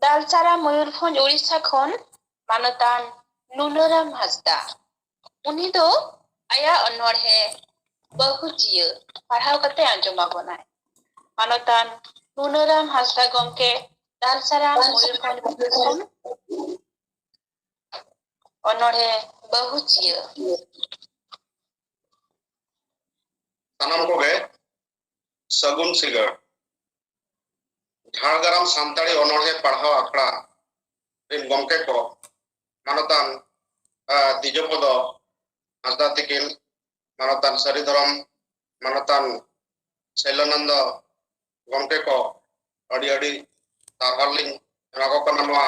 दालचारा मयूरभंज उड़ीसा खन मानतान नुनाराम हांसदा उनी दो आया अनोढ़े बहुचियो पढ़ाव कते आंजमाबोनाय मानतान नुनाराम हांसदा गंके दालचारा मयूरभंज खन अनोढ़े बहुचियो सानाम कोगे सगुन सिगर झाड़ग्राम सान्ताड़ी अनोढ़े पढ़ाव आखड़ा रिन गमके को मानतान तिजोपद हांसदा तिकिन मानतान सरिधरम मानतान शैलानंद गमके को अड़ी अड़ी तारहालिंग एमाको कना नोआ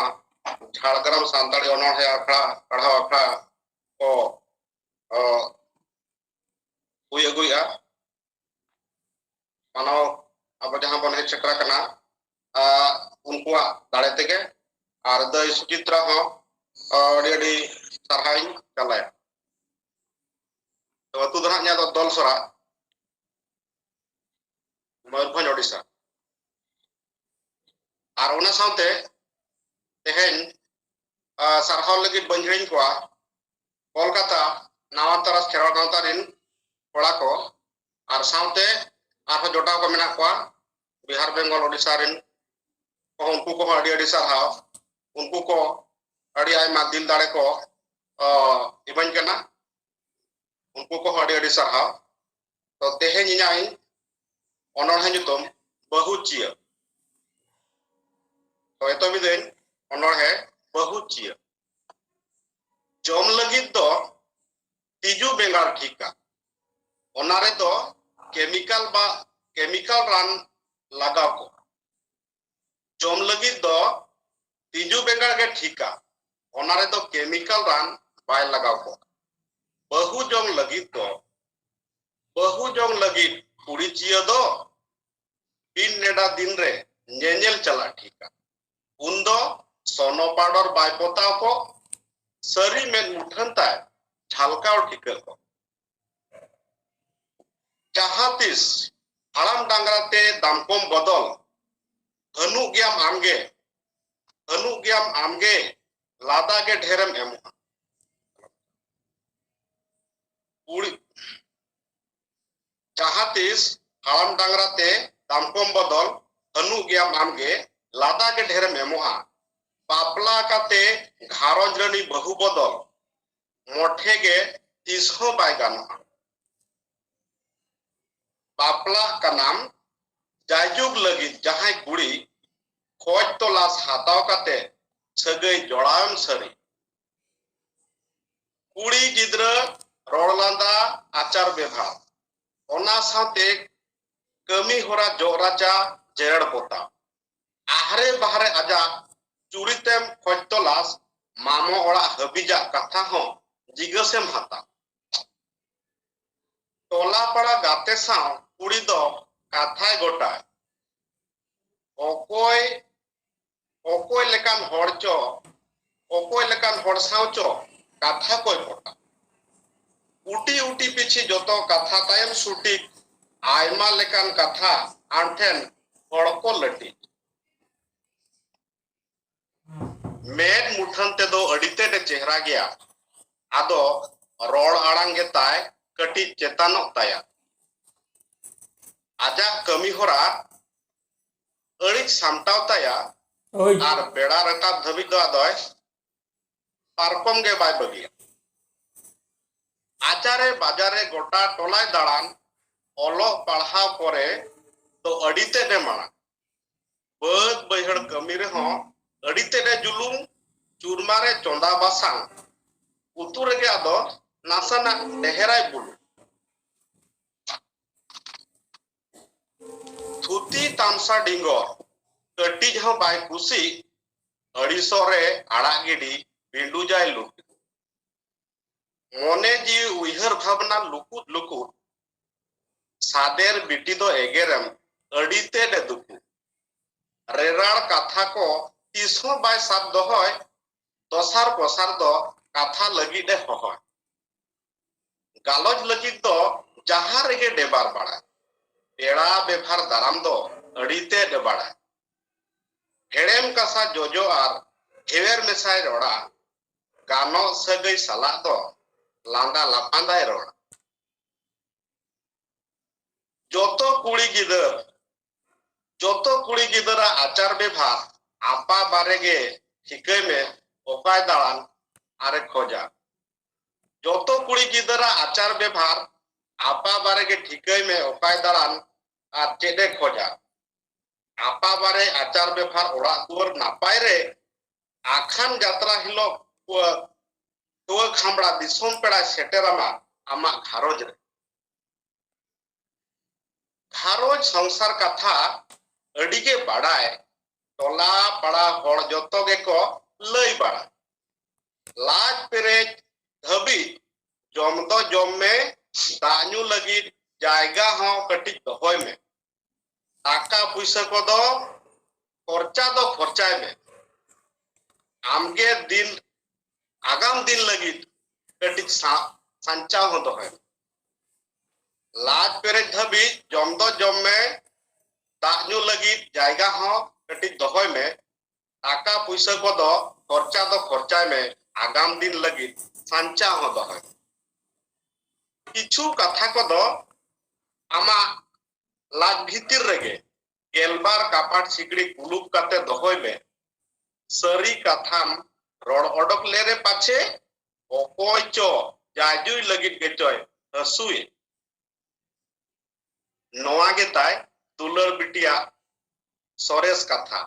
झाड़ग्राम सान्ताड़ी अनोढ़े आखड़ा पढ़ाव आखड़ा को हुई अगुया मानव अब जहां बन हेज सेटरा कना उनकुआ दाड़े तेगे आर दय सुचित्रा हो अड़ी अड़ी सारहाई चलाया तो अतु दना न्या दल सरा मयूरभंज ओडिशा आर उना साउते तेहेन सारहाव लगी बंजरिन कोआ कोलकाता नावा तरस खेरवा गांवता रिन कोड़ा को आर साउते आरहो जोटाव को मेना कोआ बिहार बेंगल ओडिशा रिन उनको को अड़ी अड़ी सारहाव उनको को अड़ी आयमा दिल दाड़े को इबन कना उनको को अड़ी अड़ी सारहाव तो तेहे निनाई अनोढ़े जुतम बहुचिया तो एतो बिदेन अनोढ़े बहुचिया जम लगी दो तिजु बेंगार ठीका ओनारे दो केमिकल रान लगाव को जम लगी दो तिजु बेंगार के ठीका ओनारे दो केमिकल रान बाय लगाव को बहु जम लगी कुड़ी चिया दो पिन नेडा दिन रे नेनेल चला ठीका उन्दो सोनो पाउडर बाय पोताव को सरी में मुठन ताय झालकाव ठीका को जहां तिस हालाम डांगराते दामकोम बदल हनु गियाम आमगे लादा के ढेरम एमुहा उड़ी जहां तिस हालाम डांगराते दामकोम बदल हनु गियाम आमगे लादा के ढेरम एमुहा बापला काते घारोज रनी बहु बदल मोठे गे तिस हो बाय गानोहा बापला का नाम जायजुग लगी जहां गुड़ी खोज तलाश हाताव काते सगई जोड़ाम सरी कुड़ी गिद्रा रोड़लांदा आचार व्यवहार ओना साथे कमी होरा जोराचा जेरड़ पोता आहरे बाहरे आजा चुरीतेम खोज तलाश मामो ओड़ा हबिजा कथा हो जिगसेम हाता टोला पड़ा गाते साव कुड़ी दो काथाय गोटाय ओकोय लेकान होड़ साव चो काथा कोय पोटा उटी पिछी जोतो कथा तायम सुटी आयमा लेकान कथा आंठेन होड़ को लटी मेड मुठन ते दो अड़ीते दे चेहरा गया आदो रोड़ आड़ांग गे ताय कटी चेतानो ताया आजा कमी होरा अड़िक सामटाव ताया आर बेड़ा रकाब धबी दो आदोय पारकम गे बाय बगिया आचारे बाजारे गोटा टोलाय दाड़ान ओलो पढ़ाव करे तो अड़ीते दे माना बद बैहड़ कमी रे हो अड़ीते दे जुलुम चूरमारे चोंदा बासांग उतु रेगे आदो नासना डेहराय बुलु थुती तामसा डिंगो कटी जहां बाय कुसी अड़ीसो रे आड़ा गिडी बिंडू जाय लुक मोने जी उइहर भावना लुकुत सादेर बिटी दो एगेरम अड़ीते दे दुकु रेराड़ कथा को तीसो बाय साब दोहय दोसार पोसार दो कथा लगी दे होय गालोज लगी दो जहां रेगे डेबार बाड़ा पेड़ा बेभार दाराम दो अड़ीते दे बाड़ा हेड़ेम कसा जोजो और हेवेर मेसाय रोड़ा गानो सगई सला दो लांदा लापांदाय रोड़ा जोतो कुड़ी गिदर आचार व्यवहार आपा बारेगे ठिकै में ओकाय दालान आरे खोजा जोतो कुड़ी गिदर आचार व्यवहार आपा बारेगे ठिकै में ओकाय दालान आर चेडे खोजा आपा बारे आचार व्यवहार ओड़ा दुआर नापाय रे आखान यात्रा हिलो तो खामड़ा दिसोम पेड़ा सेटेरामा आमा घारोज रे घारोज संसार कथा अडिगे बाड़ाय टोला पड़ा हड़ जतो गेको लई बाड़ा लाज पेरेज धबी जम दो जम में दाñu लगी जायगा हो कटिज दहोय में टाका पैसा को दो खर्चाय में आमगे दिन आगाम दिन लगी कटिज संचा हो दहोय लाज पेरेज धबी जम दो जम में दाñu लगी जायगा हो कटिज दहोय में टाका पैसा को दो खर्चाय में आगाम दिन लगी संचा हो दहोय किछु कथा को दो आमा लाज भीतर रेगे गेलबार कापाट सिकड़ी कुलुप काते दहोय में सरी कथाम रोड ओडक लेरे पाछे ओकोय चो जाजुय लगित गेचोय हसुय नोआ गे ताय दुलर बिटिया सोरेस कथा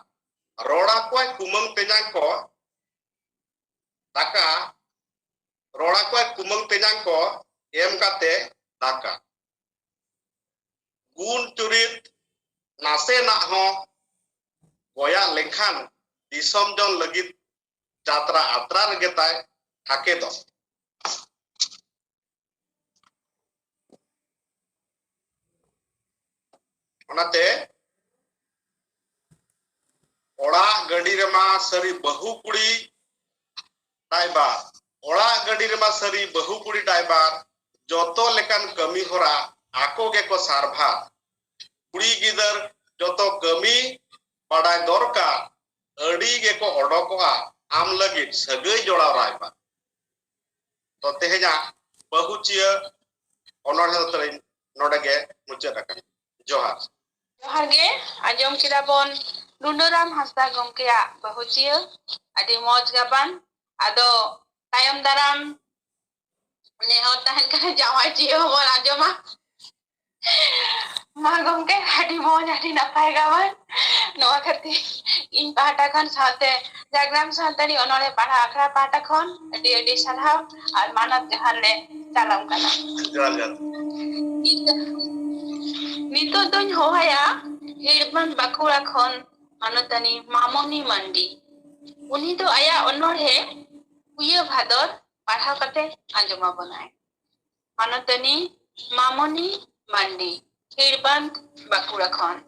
रोड़ा कोय कुमंग तेजांग को दाका रोड़ा कोय कुमंग तेजांग को एम काते दाका गुण चुरित नासे ना हो गोया लेखान दिसम जन लगित जात्रा आत्रा रगे ताय थाके दो ओनाते ओड़ा गडी रेमा सरी बहु कुड़ी टाइबा ओड़ा गडी रेमा सरी बहु कुड़ी टाइबा जोतो लेकान कमी होरा आको के को सारभा कुड़ी गिदर जोतो कमी पढ़ाई दरकार अड़ी गे को ओडोकोआ आम लगित सगई जोड़ा रायबा तो तेहेजा बहुचिया ओनोड़े तरिन नोडेगे मुचाद अकन जोहार जोहार गे आजम किदाबन नुनुराम हांसदा गमकेया बहुचिया आदि मौज गाबान आदो तायम दाराम नेहर तहन का जावाय चियो बोल आजमा मा गमके आदि मौज आदि नपाय गाबान नोआ खती इन पाटा खन साथे जागराम सानतानी ओनोड़े पढ़ा आखरा पाटा खन आदि आदि साधाव आर मानव जहान ले चालम कना नितो दोन होया हिरबन बाकुड़ा खन मानतानी मामोनी मंडी उनी तो आया ओनोड़े कुये भादर पढ़ा कते आंजमा बनाए मानतानी मामोनी मंडी हिरबन बाकुड़ा खन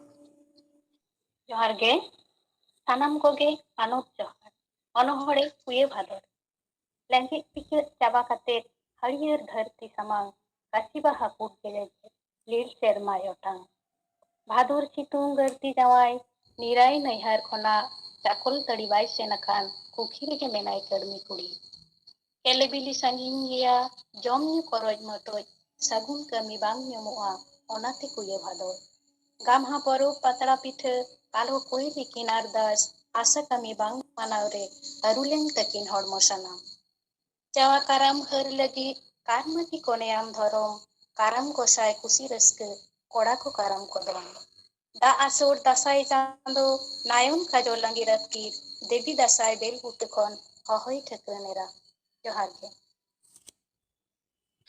जोहार गे सानाम कोगे आनोत जोहार अनोहड़े कुये भादर लेंगे पिके चाबा कते हरियर धरती समांग काशीबा हापुर के लील सेरमा योटांग भादुर सितुंग गरती जावाय निराय नैहार खना चाकुल तड़ी बाय सेनखान कुखिर के मेनाय चढ़मी कुड़ी केले बिली संगिन गया जम न्यू करज मतोज सगुन कमी बांग ᱧᱟᱢᱚᱜᱼᱟ ओनाते कुये भादर गामहा परो पतड़ा पिठे कालो कोई लेकिन अरदास आशा कमी बांग मानावरे अरुलेन तकिन हड़मो सनाम चावा काराम हर लगी कारमती कोनेयाम धरम काराम गोसाय कुसी रस्के कोड़ा को काराम को दम दा आसोर दासाई चांदो नायन काजो लंगी रत्कीर देवी दासाई बेल उतखन हहोई ठकनेरा जोहार के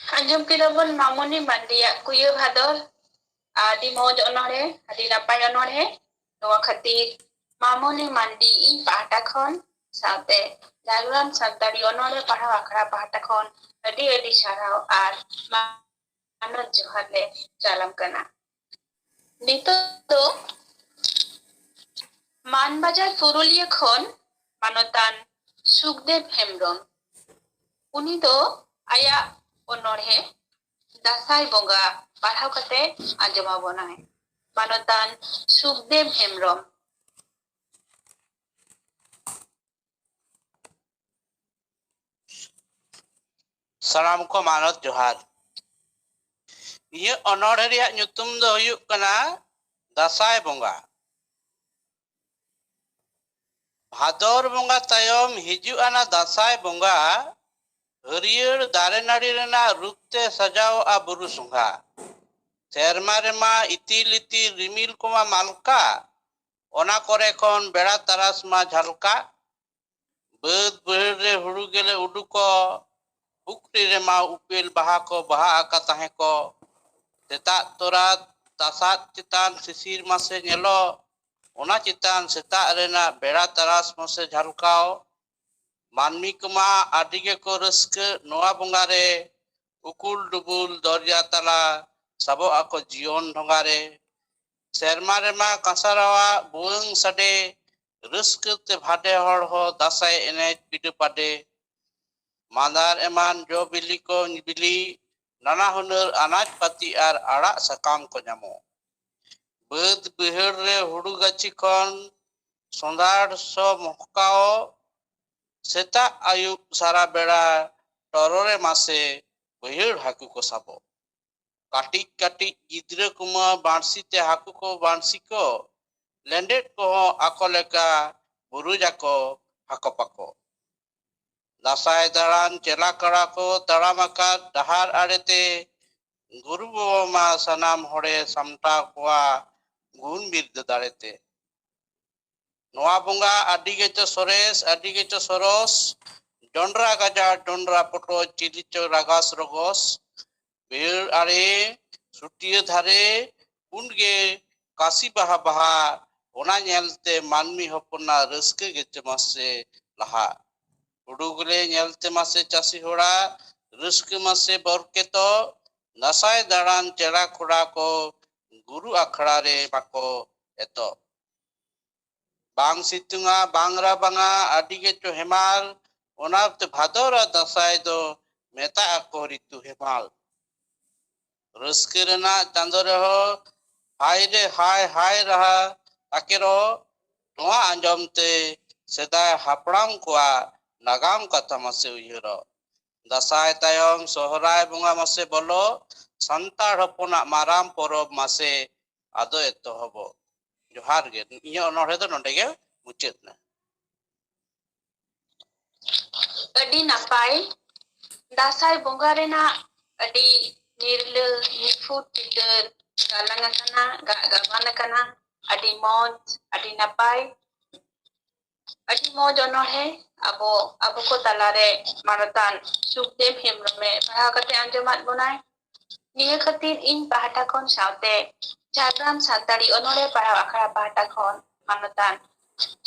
आंजम किदाबन मामोनी मंडिया कुये भादर आदि मौज ओनोड़े आदि नपाय ओनोड़े नोआ खतीर मामोनी मंडी इन पाटा खन साथे जागराम सानताड़ी ओनोड़े पढ़ा आखरा पाटा खन अडी अडी साराव आर मानव जोहार ले चालम कना नितो तो मानबाजार पुरुलिया खन मानतान सुखदेव हेम्ब्रम उनी तो आया ओनोड़े दासाई बोंगा पढ़ाव कते आंजमा बनाए मानतान Sukhdev Hembrom Salam ko manot johar. Iye onore riyak nyutum do huyuk kana dasai bonga. Bhador bonga tayom hiju ana dasai bonga hariyer dare nari rena rupte sajao a buru sungha. Serma rema itil itil rimil koma malka ona kore kon bera taras ma jhalka bad bahre huru gele uduko bukri rema upil baha ko baha aka tahe ko setak torat tasat citan sisir mase nyelo ona citan setak rena bera taras mase jhalkao manmi koma adige ko raske noa bongare ukul dubul dorja tala sabo ako jion dhongare serma rema kasarawa buang sade raske te bhade hor ho dasai ene pidu pade mandar eman jo bili ko bili nana hunur anaj pati ar arak sakam ko nyamo bad behar re huru gachi kon sondar so mohkao seta ayub sara bera torore mase behar haku ko sabo katik katik gidra kuma bansi te haku ko bansi ko lendet ko ako leka buru jako hakopako dasai daran cela kara ko taramaka dahar arete guru ma sanam hore samta koa gun birda darete noa bunga adigecho sores adigecho soros dondra gaja dondra poto chilicho ragas rogos bir are sutiye dhare unge kasi baha baha ona nyelte manmi hopona raske geche mase laha udugule nyelte mase chasi hora raske mase borketo nasai daran cera khura ko guru akhara re bako eto bang situnga bangra banga adigecho hemal onate bhadora dasai do meta ako ritu hemal raske rena chando reho hai re hai raha akero noa anjom te sedai hapram koa nagam katha mase uyhiro dasai tayom sohrai bunga mase bolo santar hopona maram porob mase ado eto hobo johar ge inya onore do nonde ge muchet na adi napai dasai bonga rena adi nirle nifut tider galangan kana gabana kana adi napai adi moj onore abo ko talare maratan Sukdev Hembrome pahal kate anjomat bonai niya khatir in pahata kon saute Jhargram santari onore pahal akhara pahata kon manatan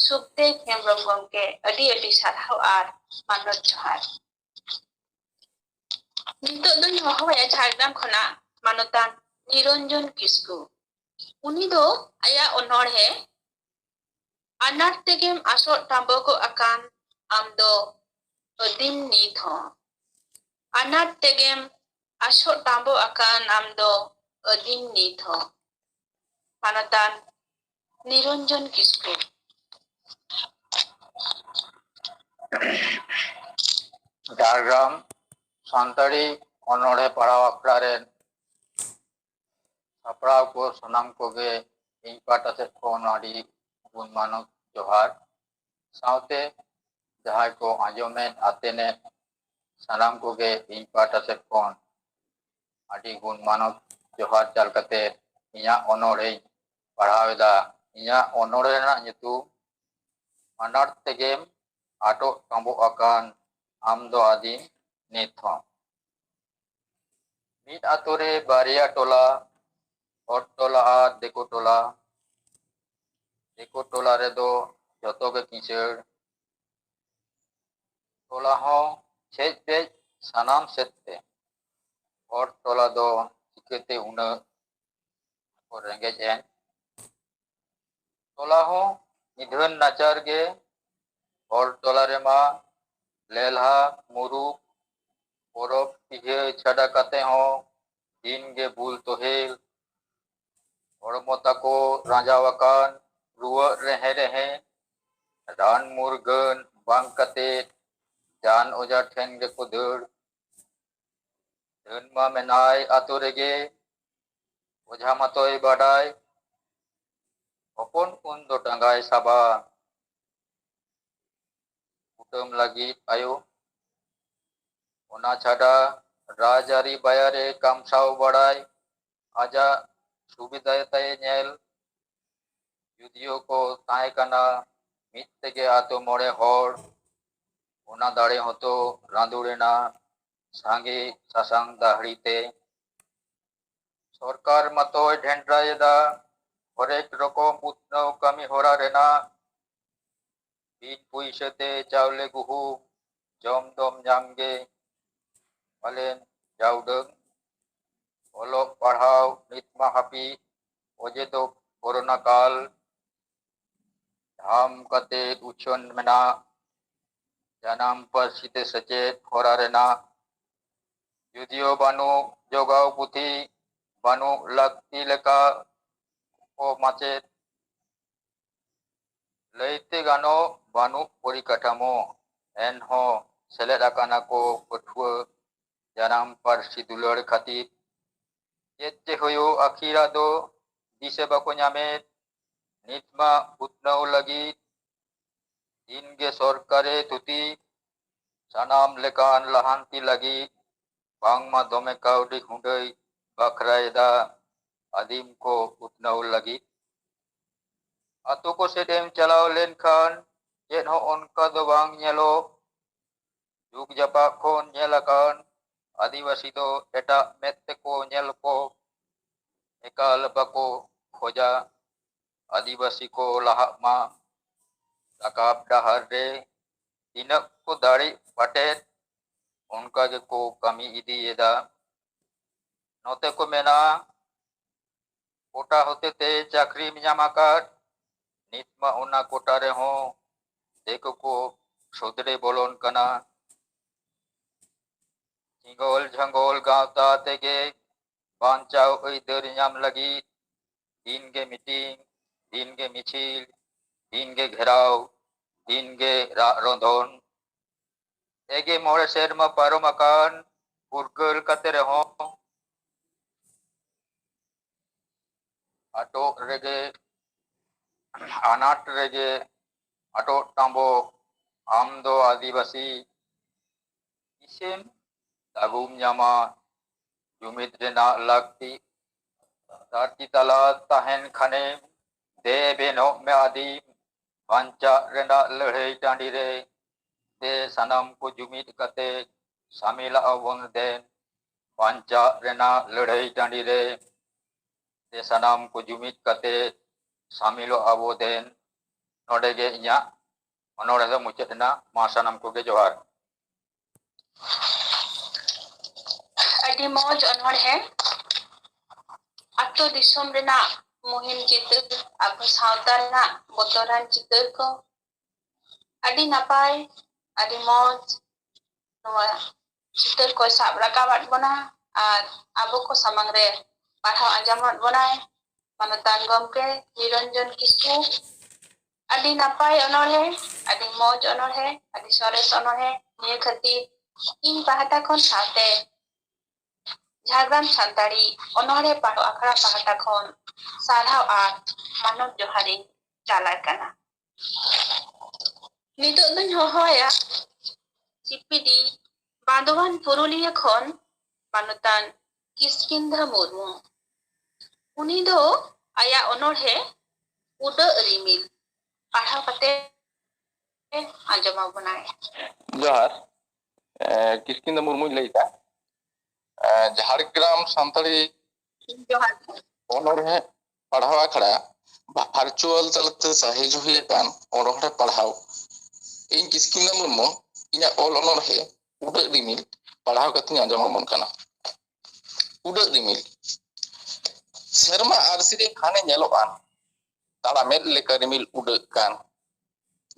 Sukdev Hembrome gomke adi sarhau ar manot johar nitok do nyoho ya Jhargram khona manatan Niranjan Kisku uni do aya onore anak tegem asot tambogo akan amdo odim nitho anak tegem asot tambo akan amdo odim nitho manatan Niranjan Kisku Jhargram santari onore parao akra ren sapraw ko sanam koge ᱤᱧ ᱯᱟᱦᱴᱟ ᱥᱮᱫ ᱠᱷᱚᱱ ᱟᱹᱰᱤ ᱜᱩᱱ ᱢᱟᱱᱚᱛ ᱡᱚᱦᱟᱨ ᱥᱟᱶᱛᱮ ᱡᱟᱦᱟᱸᱭ ᱠᱚ ᱟᱸᱡᱚᱢᱮᱫ ᱟᱛᱮᱱᱮᱫ ᱥᱟᱱᱟᱢ ᱠᱚᱜᱮ ᱤᱧ ᱯᱟᱦᱴᱟ ᱥᱮᱫ ᱠᱷᱚᱱ ᱟᱹᱰᱤ ᱜᱩᱱ ᱢᱟᱱᱚᱛ ᱡᱚᱦᱟᱨ ᱪᱟᱞ ᱠᱟᱛᱮ ᱤᱧᱟᱹᱜ ᱚᱱᱚᱬᱦᱮᱧ ᱯᱟᱲᱦᱟᱣᱮᱫᱟ ᱤᱧᱟᱹᱜ ᱚᱱᱚᱬᱦᱮ ᱨᱮᱱᱟᱜ ᱧᱩᱛᱩᱢ ᱟᱱᱟᱴ ᱛᱮᱜᱮᱢ ᱟᱴᱚᱜ ᱠᱟᱸᱵᱚᱜ ᱟᱠᱟᱱ ᱟᱢ ᱫᱚ ᱟᱹᱫᱤᱢ ᱱᱤᱛ ᱦᱚᱸ ᱢᱤᱫ ᱟᱛᱳ ᱨᱮ ᱵᱟᱨᱭᱟ ᱴᱚᱞᱟ ᱦᱚᱲ ᱴᱚᱞᱟ ᱟᱨ ᱫᱤᱠᱩ ᱴᱚᱞᱟ ᱫᱤᱠᱩ ᱴᱚᱞᱟ ᱨᱮᱫᱚ ᱡᱚᱛᱚ ᱜᱮ ᱠᱤᱥᱟᱹᱬ ᱴᱚᱞᱟ ᱦᱚᱸ ᱪᱷᱮᱡ ᱯᱮᱡ ᱥᱟᱱᱟᱢ ᱥᱮᱫ ᱛᱮ ᱦᱚᱲ ᱴᱚᱞᱟ ᱫᱚ ᱪᱤᱠᱟᱹᱛᱮ ᱩᱱᱟᱹᱜ ᱠᱚ ᱨᱮᱸᱜᱮᱡ ᱮᱱ ᱴᱚᱞᱟ ᱦᱚᱸ ᱱᱤᱫᱷᱟᱹᱱ ᱱᱟᱪᱟᱨ ᱜᱮ ᱦᱚᱲ ᱴᱚᱞᱟ ᱨᱮᱢᱟ ᱞᱮᱞᱦᱟ ᱢᱩᱨᱩᱠ ᱯᱚᱨᱚᱵᱽ ᱯᱤᱦᱟᱹ ᱪᱷᱟᱰᱟ ᱠᱟᱛᱮ ᱦᱚᱸ ᱫᱤᱱ ᱜᱮ ᱵᱩᱞ ᱛᱚᱦᱮᱞ ᱦᱚᱲᱢᱚ ᱛᱟᱠᱚ ᱨᱟᱸᱡᱟᱣ ᱟᱠᱟᱱ ᱨᱩᱣᱟᱹᱜ ᱨᱮᱦᱮ ᱨᱮᱦᱮ ᱨᱟᱱ ᱢᱩᱨᱜᱟᱹᱱ ᱵᱟᱝ ᱠᱟᱛᱮ ᱡᱟᱱ ᱚᱡᱷᱟ ᱴᱷᱮᱱ ᱜᱮᱠᱚ ᱫᱟᱹᱲ ᱰᱟᱹᱱ ᱢᱟ ᱢᱮᱱᱟᱭ ᱟᱛᱳ ᱨᱮᱜᱮ, ᱚᱡᱷᱟ ᱢᱟᱛᱚᱭ ᱵᱟᱰᱟᱭ, ᱦᱚᱯᱚᱱ ᱠᱩᱱ ᱫᱚ ᱰᱟᱸᱜᱟᱭ ᱥᱟᱵᱟ, ᱠᱩᱴᱟᱹᱢ ᱞᱟᱹᱜᱤᱫ ᱟᱭᱳ, ᱚᱱᱟ ᱪᱷᱟᱰᱟ ᱨᱟᱡᱽᱟᱹᱨᱤ ᱵᱟᱭᱟᱨᱮ ᱠᱟᱢᱥᱟᱣ ᱵᱟᱲᱟᱭ, ᱟᱡᱟᱜ ᱥᱩᱵᱤᱫᱷᱟ ᱛᱟᱭ ᱧᱮᱞ, ᱡᱩᱫᱤᱭᱳ ᱠᱚ ᱛᱟᱦᱮᱸ ᱠᱟᱱᱟ ᱢᱤᱫ ᱛᱮᱜᱮ ᱟᱛᱳ ᱢᱚᱬᱮ ᱦᱚᱲ, ᱚᱱᱟ ᱫᱟᱲᱮ ᱦᱚᱸᱛᱚ ᱨᱟᱸᱫᱩᱲᱮᱱᱟ ᱥᱟᱸᱜᱮ ᱥᱟᱥᱟᱝ ᱫᱟᱦᱲᱤ ᱛᱮ। ᱥᱚᱨᱠᱟর ᱢᱟᱛᱚᱭ ᱰᱷᱮᱱᱰᱨᱟᱭᱮᱫᱟ ᱦᱚᱨᱮᱠ ᱨᱚᱠᱚᱢ ᱩᱛᱱᱟᱹᱣ ᱠᱟᱹᱢᱤ ᱦᱚᱨᱟ ᱨᱮᱱᱟᱜ, ᱵᱤᱱ ᱯᱩᱭᱥᱟᱹᱛᱮ ᱪᱟᱣᱞᱮ ᱜᱩᱦᱩᱢ ᱡᱚᱢ ᱫᱚᱢ ᱧᱟᱢ ᱜᱮ ᱯᱟᱞᱮᱱ ᱡᱟᱣᱰᱟᱹᱝ, ᱚᱞᱚᱜ ᱯᱟᱲᱦᱟᱣ ᱱᱤᱛ ᱢᱟ ᱦᱟᱹᱯᱤᱫ ᱚᱡᱮ ᱫᱚ ᱠᱳᱨᱳᱱᱟ ᱠᱟᱞ, ᱫᱷᱟᱢ ᱠᱟᱛᱮ ᱩᱪᱷᱟᱹᱱ ᱢᱮᱱᱟᱜ ᱡᱟᱱᱟᱢ ᱯᱟᱹᱨᱥᱤ ᱛᱮ ᱥᱮᱪᱮᱫ ᱦᱚᱨᱟ ᱨᱮᱱᱟᱜ, ᱡᱩᱫᱤᱭᱳ ᱵᱟᱹᱱᱩᱜ ᱡᱚᱜᱟᱣ ᱯᱩᱛᱷᱤ, ᱵᱟᱹᱱᱩᱜ ᱞᱟᱹᱠᱛᱤ ᱞᱮᱠᱟ ᱠᱚ ᱢᱟᱪᱮᱫ, ᱞᱟᱹᱭᱛᱮ ᱜᱟᱱᱚᱜ ᱵᱟᱹᱱᱩᱜ ᱯᱚᱨᱤᱠᱟᱴᱷᱟᱢᱳ, ᱮᱱᱦᱚᱸ ᱥᱮᱞᱮᱫ ᱟᱠᱟᱱᱟ ᱠᱚ ᱯᱟᱹᱴᱷᱩᱣᱟᱹ ᱡᱟᱱᱟᱢ ᱯᱟᱹᱨᱥᱤ ᱫᱩᱞᱟᱹᱲ ᱠᱷᱟᱹᱛᱤᱨ। ᱪᱮᱫ ᱪᱮ ᱦᱩᱭᱩᱜ ᱟᱹᱠᱷᱤᱨᱟᱜ ᱫᱚ ᱫᱤᱥᱟᱹ ᱵᱟᱠᱚ ᱧᱟᱢᱮᱫ, ᱱᱤᱛ ᱢᱟ ᱩᱛᱱᱟᱹᱣ ᱞᱟᱹᱜᱤᱫ ᱫᱤᱱᱜᱮ ᱥᱚᱨᱠᱟᱨᱮ ᱛᱷᱩᱛᱤ, ᱥᱟᱱᱟᱢ ᱞᱮᱠᱟᱱ ᱞᱟᱦᱟᱱᱛᱤ ᱞᱟᱹᱜᱤᱫ ᱵᱟᱝᱢᱟ ᱫᱚᱢᱮ ᱠᱟᱹᱣᱰᱤ ᱦᱩᱸᱰᱟᱹᱭ ᱵᱟᱠᱷᱨᱟᱭᱮᱫᱟ ᱟᱹᱫᱤᱢ ᱠᱚ ᱩᱛᱱᱟᱹᱣ ᱞᱟᱹᱜᱤᱫ। ᱟᱛᱳ ᱠᱚ ᱥᱮᱫ ᱮᱢ ᱪᱟᱞᱟᱣ ᱞᱮᱱᱠᱷᱟᱱ ᱪᱮᱫ ᱦᱚᱸ ᱚᱱᱠᱟ ᱫᱚ ᱵᱟᱝ ᱧᱮᱞᱚᱜ, ᱡᱩᱜᱽ ᱡᱟᱯᱟᱜ ᱠᱷᱚᱱ ᱧᱮᱞ ᱟᱠᱟᱱ ᱟᱹᱫᱤᱵᱟᱹᱥᱤ ᱫᱚ ᱮᱴᱟᱜ ᱢᱮᱫ ᱛᱮᱠᱚ ᱧᱮᱞ ᱠᱚ ᱮᱠᱟᱞ ᱵᱟᱠᱚ ᱠᱷᱚᱡᱟ, ᱟᱹᱫᱤᱵᱟᱹᱥᱤ ᱠᱚ ᱞᱟᱦᱟᱜ ᱢᱟ, ᱨᱟᱠᱟᱵ ᱰᱟᱦᱟᱨ ᱨᱮ ᱛᱤᱱᱟᱹᱜ ᱠᱚ ᱫᱟᱲᱮᱜ ᱯᱟᱴᱮᱫ ᱚᱱᱠᱟ ᱜᱮᱠᱚ ᱠᱟᱹᱢᱤ ᱤᱫᱤᱭᱮᱫᱟ। ᱱᱚᱛᱮ ᱠᱚ ᱢᱮᱱᱟ ᱠᱳᱴᱟ ᱦᱚᱛᱮᱛᱮ ᱪᱟᱹᱠᱨᱤᱢ ᱧᱟᱢ ᱟᱠᱟᱫ, ᱱᱤᱛ ᱢᱟ ᱚᱱᱟ ᱠᱳᱴᱟ ᱨᱮᱦᱚᱸ ᱫᱤᱠᱩ ᱠᱚ ᱥᱚᱫᱨᱮ ᱵᱚᱞᱚᱱ ᱠᱟᱱᱟ। ᱦᱤᱸᱜᱚᱞ ᱡᱷᱟᱸᱜᱚᱞ ᱜᱟᱶᱛᱟ ᱛᱮᱜᱮ ᱵᱟᱧᱪᱟᱣ ᱟᱹᱭᱫᱟᱹᱨ ᱧᱟᱢ ᱞᱟᱹᱜᱤᱫ ᱫᱤᱱᱜᱮ ᱢᱤᱴᱤᱝ, ᱫᱤᱱᱜᱮ ᱢᱤছিল, ᱫᱤᱱᱜᱮ ᱜᱷᱮᱨᱟᱣ, ᱫᱤᱱᱜᱮ ᱨᱟᱜ ᱨᱚᱸᱫᱚᱱ। ᱮᱜᱮ ᱢᱚᱬᱮ ᱥᱮᱨᱢᱟ ᱯᱟᱨᱚᱢ ᱟᱠᱟᱱ ᱯᱷᱩᱨᱜᱟᱹᱞ ᱠᱟᱛᱮ ᱨᱮᱦᱚᱸ ᱟᱴᱚᱜ ᱨᱮᱜᱮ ᱟᱱᱟᱴ ᱨᱮᱜᱮ ᱟᱴᱚᱜ ᱴᱟᱸᱵᱚ ᱟᱢ ᱫᱚ ᱟᱹᱫᱤᱵᱟᱹᱥᱤ, ᱛᱤᱥᱮᱢ ᱫᱟᱜᱩᱢ ᱧᱟᱢᱟ ᱡᱩᱢᱤᱫ ᱨᱮᱱᱟᱜ ᱞᱟᱹᱠᱛᱤ, ᱫᱷᱟᱹᱨᱛᱤ ᱛᱟᱞᱟ ᱛᱟᱦᱮᱱ ᱠᱷᱟᱱᱮᱢ ᱫᱮᱵᱮᱱᱚᱜ ᱢᱮ ᱟᱹᱫᱤᱢ, ᱵᱟᱧᱪᱟᱜ ᱨᱮᱱᱟᱜ ᱞᱟᱹᱲᱦᱟᱹᱭ ᱴᱟᱺᱰᱤ ᱨᱮ ᱫᱮ ᱥᱟᱱᱟᱢ ᱠᱚ ᱡᱩᱢᱤᱫ ᱠᱟᱛᱮ ᱥᱟᱢᱤᱞᱚᱜ ᱟᱵᱚᱱ ᱫᱮᱱ, ᱵᱟᱧᱪᱟᱜ ᱨᱮᱱᱟᱜ ᱞᱟᱹᱲᱦᱟᱹᱭ ᱴᱟᱺᱰᱤ ᱨᱮ ᱫᱮ ᱥᱟᱱᱟᱢ ᱠᱚ ᱡᱩᱢᱤᱫ ᱠᱟᱛᱮ ᱥᱟᱢᱤᱞᱚᱜ ᱟᱵᱚ ᱫᱮᱱ। ᱱᱚᱰᱮ ᱜᱮ ᱤᱧᱟᱹᱜ ᱚᱱᱚᱬᱦᱮ ᱫᱚ ᱢᱩᱪᱟᱹᱫ ᱮᱱᱟ। ᱢᱟ ᱥᱟᱱᱟᱢ ᱠᱚᱜᱮ ᱡᱚᱦᱟᱨ। ᱟᱹᱰᱤ ᱢᱚᱸᱡᱽ ᱚᱱᱚᱬᱦᱮ, ᱟᱛᱳ ᱫᱤᱥᱚᱢ ᱨᱮᱱᱟᱜ ᱢᱩᱦᱤᱢ ᱪᱤᱛᱟᱹᱨ, ᱟᱵᱚ ᱥᱟᱶᱛᱟ ᱨᱮᱱᱟᱜ ᱵᱚᱛᱚᱨᱟᱱ ᱪᱤᱛᱟᱹᱨ ᱠᱚ ᱟᱹᱰᱤ ᱱᱟᱯᱟᱭ, ᱟᱹᱰᱤ ᱢᱚᱸᱡᱽ ᱱᱚᱣᱟ ᱪᱤᱛᱟᱹᱨ ᱠᱚ ᱥᱟᱵ ᱨᱟᱠᱟᱵᱟᱫ ᱵᱚᱱᱟ ᱟᱨ ᱟᱵᱚ ᱠᱚ ᱥᱟᱢᱟᱝ ᱨᱮ ᱯᱟᱲᱦᱟᱣ ᱟᱸᱡᱚᱢᱟᱫ ᱵᱚᱱᱟᱭ ᱢᱟᱱᱚᱛᱟᱱ ᱜᱚᱢᱠᱮ ᱱᱤᱨᱚᱧᱡᱚᱱ ᱠᱤᱥᱠᱩ। ᱟᱹᱰᱤ ᱱᱟᱯᱟᱭ ᱚᱱᱚᱬᱦᱮ, ᱟᱹᱰᱤ ᱢᱚᱸᱡᱽ ᱚᱱᱚᱬᱦᱮ, ᱟᱹᱰᱤ ᱥᱚᱨᱮᱥ ᱚᱱᱚᱬᱦᱮ, ᱱᱤᱭᱟᱹ ᱠᱷᱟᱹᱛᱤᱨ ᱤᱧ ᱯᱟᱦᱴᱟ ᱠᱷᱚᱱ ᱥᱟᱶᱛᱮ ᱡᱷᱟᱲᱜᱨᱟᱢ ᱥᱟᱱᱛᱟᱲᱤ ᱚᱱᱚᱬᱦᱮ ᱯᱟᱨᱚ ᱟᱠᱷᱲᱟ ᱯᱟᱦᱴᱟ ᱠᱷᱚᱱ ᱥᱟᱨᱦᱟᱣ ᱟᱨ ᱢᱟᱱᱚᱛ ᱡᱚᱦᱟᱨᱤᱧ ᱪᱟᱞᱟᱭ ᱠᱟᱱᱟ। ᱱᱤᱛᱚᱜ ᱫᱚᱧ ᱦᱚᱦᱚᱣᱟᱭᱟ ᱪᱤᱯᱤᱰᱤ ᱵᱟᱸᱫᱳᱣᱟᱱ ᱯᱩᱨᱩᱞᱤᱭᱟᱹ ᱠᱷᱚᱱ ᱢᱟᱱᱚᱛᱟᱱ ᱠᱤᱥᱠᱤᱱᱫᱷᱟ ᱢᱩᱨᱢᱩ। ᱩᱱᱤ ᱫᱚ ᱟᱭᱟᱜ ᱚᱱᱚᱬᱦᱮ ᱩᱰᱟᱹᱜ ᱨᱤᱢᱤᱞ ᱯᱟᱲᱦᱟᱣ ᱠᱟᱛᱮ ᱟᱸᱡᱚᱢ ᱟᱵᱚᱱᱟᱭ। ᱡᱚᱦᱟᱨ, ᱠᱤᱥᱠᱤᱱᱫᱷᱟ ᱢᱩᱨᱢᱩᱧ ᱞᱟᱹᱭᱫᱟ। ᱡᱷᱟᱲᱜᱨᱟᱢ ᱥᱟᱱᱛᱟᱲᱤ ᱡᱚᱦᱟᱨ। ᱚᱱᱚᱬᱦᱮ ᱯᱟᱲᱦᱟᱣ ᱟᱠᱷᱲᱟ ᱵᱷᱟᱨᱪᱩᱣᱟᱞ ᱛᱟᱞᱟᱛᱮ ᱥᱟᱹᱦᱤᱡ ᱦᱩᱭ ᱟᱠᱟᱱ ᱚᱱᱚᱬᱦᱮ ᱯᱟᱲᱦᱟᱣ ᱤᱧ ᱠᱤᱥᱠᱤᱱᱫᱷᱟ ᱢᱩᱨᱢᱩ ᱤᱧᱟᱹᱜ ᱚᱞ ᱚᱱᱚᱬᱦᱮ ᱩᱰᱟᱹᱜ ᱨᱤᱢᱤᱞ ᱯᱟᱲᱦᱟᱣ ᱠᱟᱛᱮᱧ ᱟᱸᱡᱚᱢ ᱟᱵᱚᱱ ᱠᱟᱱᱟ। ᱩᱰᱟᱹᱜ ᱨᱤᱢᱤᱞ, ᱥᱮᱨᱢᱟ ᱟᱨᱥᱤ ᱨᱮ ᱜᱷᱟᱱᱮ ᱧᱮᱞᱚᱜᱼᱟ ᱛᱟᱲᱟᱢᱮᱫ ᱞᱮᱠᱟ ᱨᱤᱢᱤᱞ ᱩᱰᱟᱹᱜ ᱠᱟᱱ,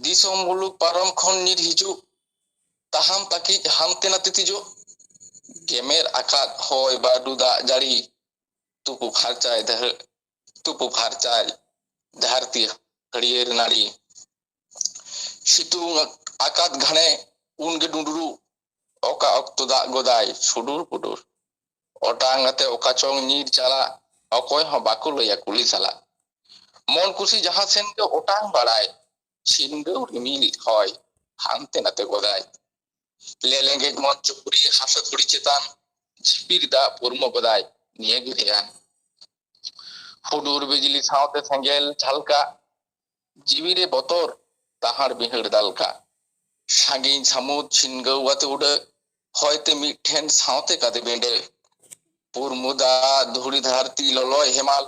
ᱫᱤᱥᱚᱢ ᱢᱩᱞᱩᱠ ᱯᱟᱨᱚᱢ ᱠᱷᱚᱱ ᱧᱤᱨ ᱦᱤᱡᱩᱜ ᱛᱟᱦᱟᱢ ᱛᱟᱹᱠᱤᱡ ᱦᱟᱱᱛᱮ ᱱᱟᱛᱮ ᱛᱤᱡᱩᱜ, ᱜᱮᱢᱮᱨ ᱟᱠᱟᱫ ᱦᱚᱭ ᱵᱟᱹᱨᱰᱩ ᱫᱟᱜ ᱡᱟᱹᱲᱤ ᱛᱩᱯᱩ ᱯᱷᱟᱨᱪᱟᱭ ᱫᱷᱟᱹᱨᱛᱤ ᱦᱟᱹᱨᱭᱟᱹᱲ ᱱᱟᱹᱲᱤ, ᱥᱤᱛᱩᱝ ᱟᱠᱟᱫ ᱜᱷᱟᱱᱮ ᱩᱱᱜᱮ ᱰᱩᱸᱰᱨᱩᱜ, ᱚᱠᱟ ᱚᱠᱛᱚ ᱫᱟᱜ ᱜᱚᱫᱟᱭ ᱥᱩᱰᱩᱨ ᱯᱩᱰᱩᱨ, otang ate okachong nyir chala okoy ho baku laya kuli sala mon kusi jaha sen ke otang barai singo rimil hoy hante nate godai lelenge mon chukuri hasa kuri chetan jipir da purmo godai niye gidean hudur bijli saute sengel ঝালকা জিবিরে বতর তাহার বিহড় দালকা সাগিন সামুদ ছিনগৌ আতে উড়ে হয়তে মিঠেন সাঁতে কাদে বেঁডে পুরমুদা ধুড়ি ধারতি ললয় হেমাল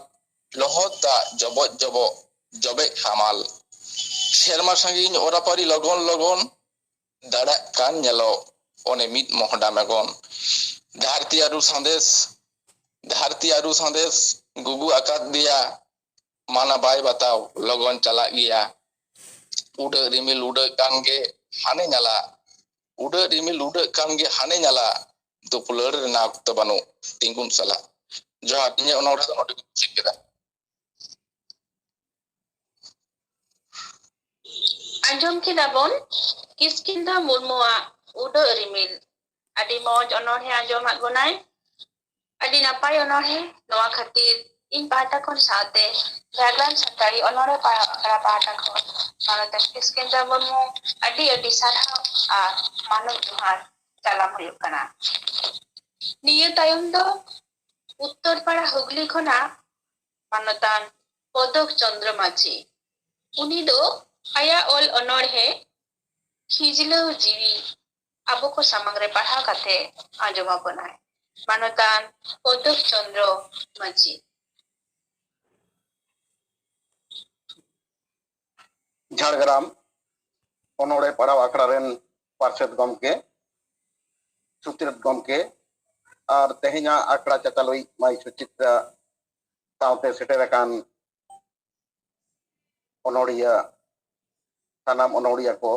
লহতা job job জবে হামাল শেরমা সাগিন ওরাপারি লগন লগন দাড়া কান নেলো অনে মিট মহডা মেগন ধারতি আরু সন্দেশ গুগু আকাত দিয়া mana bay batau logon cala gia ude rimil ude kange hane nyala ude rimil ude kange hane nyala tu puler na to banu tingkum sala jahat nya onor ha onor sikeda Anjom kidabon Kiskinda Murmua ude rimil adi moj onor he anjom hat bonai adi napai onor he noa khatir in pahata kon saate Background Santari onore para pahata kon manota Kiskinda Murmu adi sarhau ar manuk johar salam huyuk kana niya tayong do uttor para hugli khona manotan Podok Chandra Machi uni do aya ol onor he khijlo jiwi abo ko samangre pahau kate anjoma bonai manotan Podok Chandra Machi Jhargram ओनोड़े पढ़ाव आखड़ा रेन पार्षद गमके सुत्रित गमके और तेहिना आखड़ा चचालोई माई सुचित्रा सावते सेटेरकान ओनोड़िया सानाम ओनोड़िया को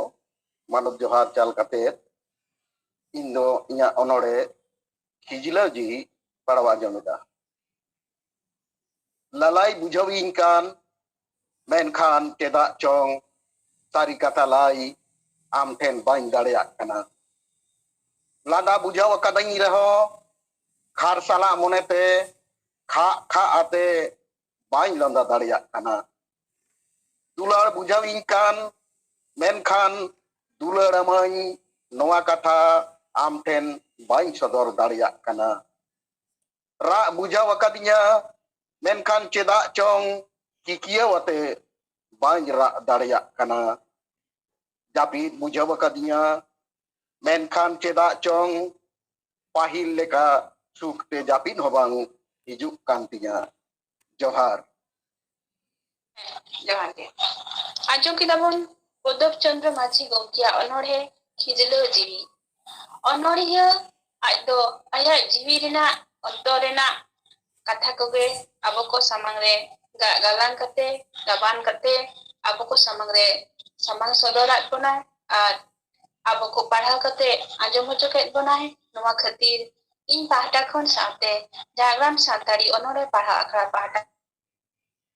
मानव जोहार चाल कते इंदो इया ओनोड़े खिजिला जी पढ़ावा जनुदा ललाई बुझावीन कान मेनखान चेदा चोंग सारी कथा लाई आम ठेन बाइन दाड़ेया कना लादा बुझाव कदई रहो खार साला मोनेते खा खा आते बाइन लंदा दाड़ेया कना दुलार बुझावीन कान मेनखान दुलार अमाई नोआ कथा आम ठेन बाइन सदर दाड़ेया कना रा बुझाव कदिया मेनखान चेदा चोंग किकिया वते बांज रा दाड़िया कना जापी बुझाव कदिया मेनखान चेदा चोंग पाहिल लेका सुखते जापिन होबांग हिजुक कांतिया जोहार जोहार के आजो किदाबन Podok Chandra Machi gomkia onore khijlo jiwi onoriya ado aya jiwi rena ontor rena katha koge abo ko samang re galang kate gaban kate abo ko samang re samang sodorat bonai ar abo ko padhaw kate anjom hocho ket bonai noa khatir in pahata khon saate Jhargram Santari onore padhaw akhra pahata